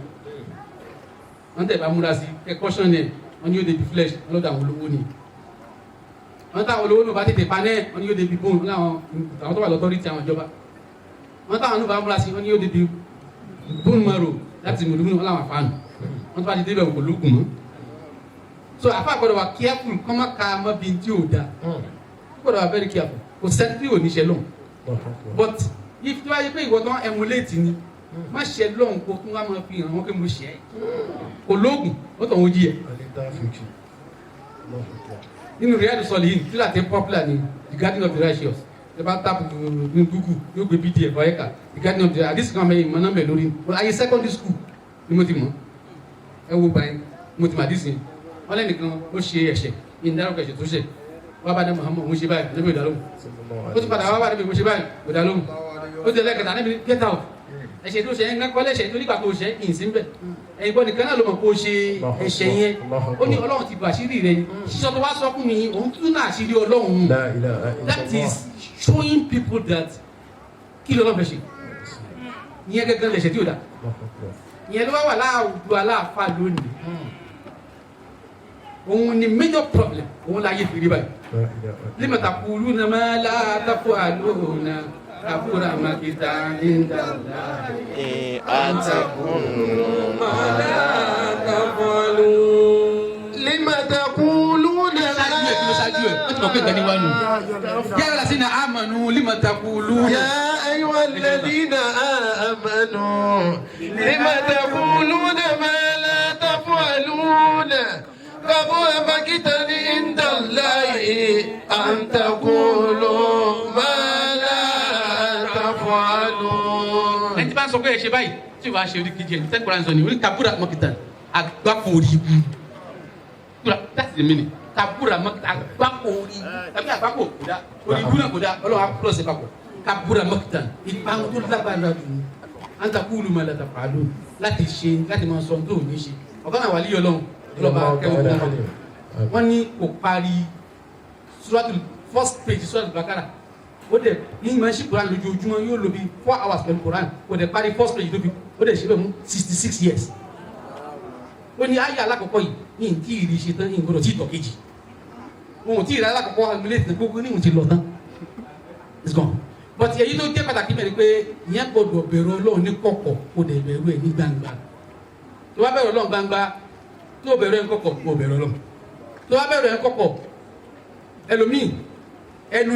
wọ́n tẹ̀ bá múra sí ẹ̀kọ́ṣán yẹn wọ́n ní yóò débi flesh wọ́n lọ́dọ̀ àwọn olówó ni wọ́n táwọn olówó náà bá tètè panẹ́ wọ́n ní yóò débi bone àwọn tó wà lọ́tọ́rìtì àwọn ìjọba wọ́n táwọn náà bá múra sí wọ́n ní yóò débi bone marrow láti mùlùmùlù wọn làwọn àfáànù wọ́n tó bá ti débẹ̀ kò lóògùn mọ́ so àfa gbọ́dọ̀ wà careful kọ́ má ka mọ́ bí tí ò da gbọ́dọ̀ wà very careful kò sẹ́ńtì ò ní ṣe lọ́n but if tí wàá yẹ pé ìwọ tán emulate ni má ṣe lọ́n kó tún wá máa fi hàn wọ́n pé mo ṣe é kò lóògùn ó tàn wọ́n jí ẹ. nínú Riyadu Solihin tí láti popular ni the garden of the righteous ẹ bá tap ní Google yóò gbé pdf ọ̀yẹ́ka the garden of the righteous kan mẹ́rin mọ́ nọ́mbẹ̀ lórí ayé secondary school ni mo ti mọ̀ ẹ wo báyìí mo ti mọ̀ àdìsí wọ́n lẹ́nìkan ó ṣe ẹ̀ṣẹ̀ ìdárúkọ ẹ̀ṣẹ̀ tó ṣẹ̀ wọ́n bá dá Muhammad mo ṣe báyìí níbi ìdálóhùn ó ti padà wá bá níbi mo ṣe báyìí ìdálóhùn ó ti lẹ́kẹ̀ta níbi get out ẹ̀ṣẹ̀ tó ṣe ẹ̀ ń kọ́ lẹ́ṣẹ̀ tó nígbà tó ṣe ìyìn sí bẹ̀ ẹ̀yin bọ́ nìkan náà ló mọ̀ kó ṣe ẹ̀ṣẹ̀ yẹn ó ní Ọlọ́run ti bọ̀ àṣírí rẹ̀ ṣíṣọ́ tó wá sọ fún mi òun tún náà àṣírí Ọlọ́run that is showing people that kí ló lọ́ọ́ fẹ́ ṣe ìyẹn gẹ́gẹ́ lẹ̀ṣẹ̀ tí ò dá ìyẹn ló wá wà láàwùjọ aláàfà lónìí òun ni major problem òun la yé fìrí báyìí lima taquluna ma la taf'aluna kabura makita inda Allahi an taqulu ma la taf'alun lima taquluna ya allazina amanu lima taquluna ya ayyuhalladhina amanu lima taquluna ma la taf'aluna kabura makita inda Allahi an taqulu ma la taf'alun. ẹni tí bá ń sọ pé ẹ ṣe báyìí tí wàá ṣe orí kejì ẹni tẹ́kùrọ̀ àǹsọ̀ ni orí kabura makita àgbákò orí ibu that's the meaning kabura makita àgbákò orí ibu tàbí àgbákò kò dá orí ibu náà kò dá ọlọ́run á púlọ̀sì papọ̀ kabura makita ìpamọ́ tó lágbára dùn an taqulu ma la taf'alun láti ṣe láti máa sọ tó ò ní ṣe ọ̀gá náà wà líyọ̀ lọ́hùn lọ́ba kẹ́wọ́n náà wọ́n ní kò parí suratul first page suratul Bakara ó dẹ̀ yín máa ń ṣí Quran lójoojúmọ́ yóò lò bí 4 hours pẹ̀lú Quran kò dẹ̀ parí first page lóbi ó dẹ̀ ṣe bẹ́ẹ̀ mú 66 years ó ní ayé alákọ̀ọ́kọ́ yìí yìí tí ì rí ṣe tán yìí gbọ́dọ̀ tí ì tọ̀ kejì òun tí ì rí alákọ̀ọ́kọ́ amúlé tán gbogbo ní òun ti lọ tán it's gone but èyí tó jẹ́ pàtàkì mẹ́rin pé ìyẹn gbọ́dọ̀ bẹ̀rù Ọlọ́run ní kọ̀kọ̀ kó dẹ̀ bẹ̀rù ẹ̀ ní gbangba tó bá bẹ̀rù Ọlọ́run gbangba tó bẹ̀rù ẹ̀ ń kọ̀kọ̀ kó bẹ̀rù Ọlọ́run tó bá bẹ̀rù ẹ̀ ń kọ̀kọ̀ ẹlòmíì ẹnu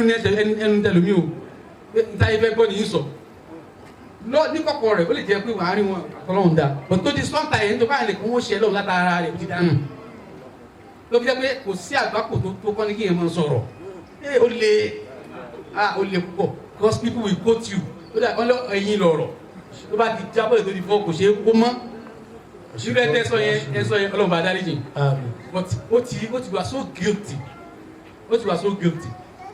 tẹlòmíì o níta ibẹ̀ gbọ́ nìyí sọ lọ ní kọ̀kọ̀ rẹ̀ ó lè jẹ́ pé wàá rí wọn àtọ́lọ́hún da but tó di sọ́ńtà yẹn tó báyìí lè kó wọ́n ṣe lọ́wọ́ látara rẹ̀ ó ti dànù ló fi jẹ́ pé kò sí àgbákò tó kọ́ ní kí yẹn máa sọ̀rọ̀ ó le púpọ̀ because people will quote you ó dà ọlọ́ ẹ̀yin lọ̀rọ̀ tó bá ti jábọ̀ ètò ìfọ̀ kò ṣe é kó mọ́ ṣùgbọ́n ẹ̀sọ́ yẹn ọlọ́run bá dárí jìn but ó ti wà so guilty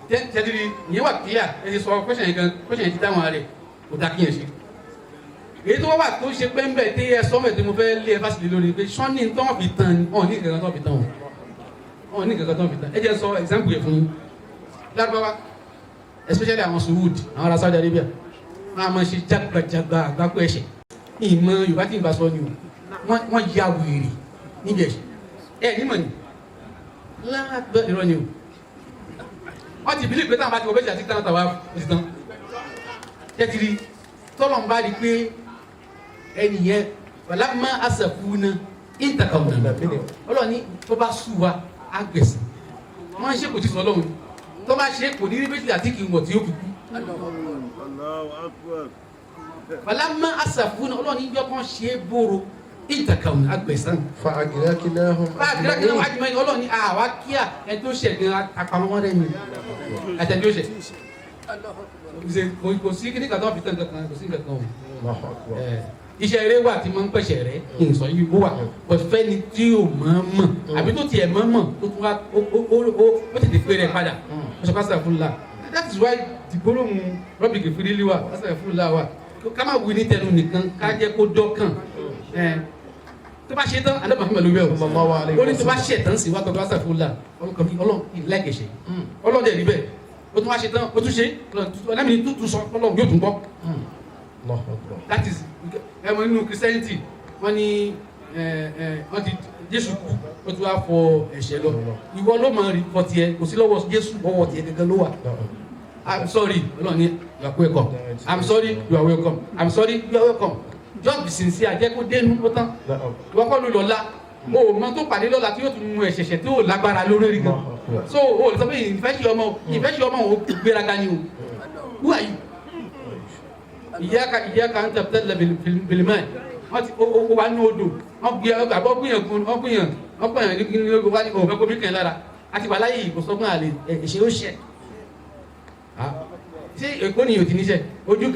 tẹ́tìrì ìyẹn wà clear ẹ sọ question yẹn ti dáhùn rẹ̀ kò dá kíyàn ṣe èyí tó wà tó ṣe pé ń bẹ̀ tí ẹ sọ́mọ̀ tí mo fẹ́ lé ẹ fásitì lórí pé sọ́ni tó wọ́n fi tán ni ọ̀ ní kankan tó fi tán ọ̀ ní kankan tó fi tán ẹ jẹ́ sọ example yẹn fún yín lárúbáwá especially àwọn Suwud àwọn ará Saudi Arabia wọn a máa ṣe jágbàjàgbà àgbákò ẹ̀ṣẹ̀ ìmọ̀ Yorùbá tí ìgbà sọ ni o wọ́n ya wèrè níbi ẹ̀ṣẹ̀ ẹ̀ nímọ̀ ni láàbẹ̀ ìrọ̀ ni o wọ́n ti bílí pé táwọn bá ti wọ bẹ́ẹ̀ ṣe àti táwọn tàwa ó ti tán tẹ́tìrì tọ́lọ̀ ń bá rí pé ẹnìyẹn wàlámà àṣàfùnà ìntàkàwùnà ọlọ́ọ̀ni tó bá sù wa á gbẹ̀sìn wọ́n ń ṣe kò tí sọ ọlọ́run tó bá ṣe kò ní rí méjì àti kì í wọ̀ tí ó fi kú. wàlámà àṣàfùnà ọlọ́ọ̀ni yọ kàn ṣe é bóró ìntàkàwùnà á gbẹ̀sán. fa àgìrákìnáhùn àjùmọ̀ ọlọ́ọ̀ni àwa kíá ẹ tó ṣẹ̀ gan apamọ́ rẹ̀ ni àtẹ̀bí ó ṣẹ̀ kò sí kíní kan tó fi tán kankan kò sí kankan o iṣẹ́ eré wà tí mo ń pẹ̀sẹ̀ rẹ̀ ìsọ̀ yìí ó wà pẹ̀fẹ́ ni tí o máa mọ̀ àbí tó tiẹ̀ máa mọ̀ tó tún wá ó tètè pé rẹ̀ padà ó sọ pásítà fún la that is why dìgbòlóhùn rọ́bì kìfìrí wà pásítà fún la wà ká má wí ní tẹnu nìkan ká jẹ́ kó dọ́kàn tó bá ṣe tán alẹ́ bàtúmọ̀ lórí ẹ̀ ó ní tó bá ṣe tán sí wá tọ́ pásítà fún la ọlọ́run ìlẹ́gẹ̀ṣẹ̀ ọlọ́dẹ̀ rí bẹ́ẹ̀ o tún wá ṣe tán o tún ṣe ọlọ́mìnì tuntun sọ ọlọ́run yóò tún gbọ́. that is ẹ mọ nínú Christianity wọ́n ní wọ́n ti Jésù kú ó tún wá fọ ẹ̀ṣẹ̀ lọ ìwọ ló máa rí fọ tiẹ̀ kò sí lọ́wọ́ Jésù ọwọ́ tiẹ̀ gẹ́gẹ́ ló wà. I'm sorry ọlọ́run ní you are welcome I'm sorry you are welcome I'm sorry you are welcome just be sincere jẹ́ kó dénú ó tán ìwọ kọ́ ló lọ́la o mọ tó pàdé lọ́la tí yóò tún mú ẹ̀ṣẹ̀ṣẹ̀ tí yóò lágbára lórí gan so o lè sọ pé ìfẹ́ ṣe ọmọ o gbéraga ni o who are you ìyáka ń tẹ̀lé bìlìmọ̀ wọ́n ti o wà ní odò wọ́n gbé àbọ̀ gbìyàn ní ogun wá ní òun fẹ́ kó mi kàn lára àti wà láyé kò sọ́gbọ́n àlè ẹ̀ṣẹ̀ ó ṣẹ̀ ṣé èkó ni yóò ti níṣẹ́ ojú kan.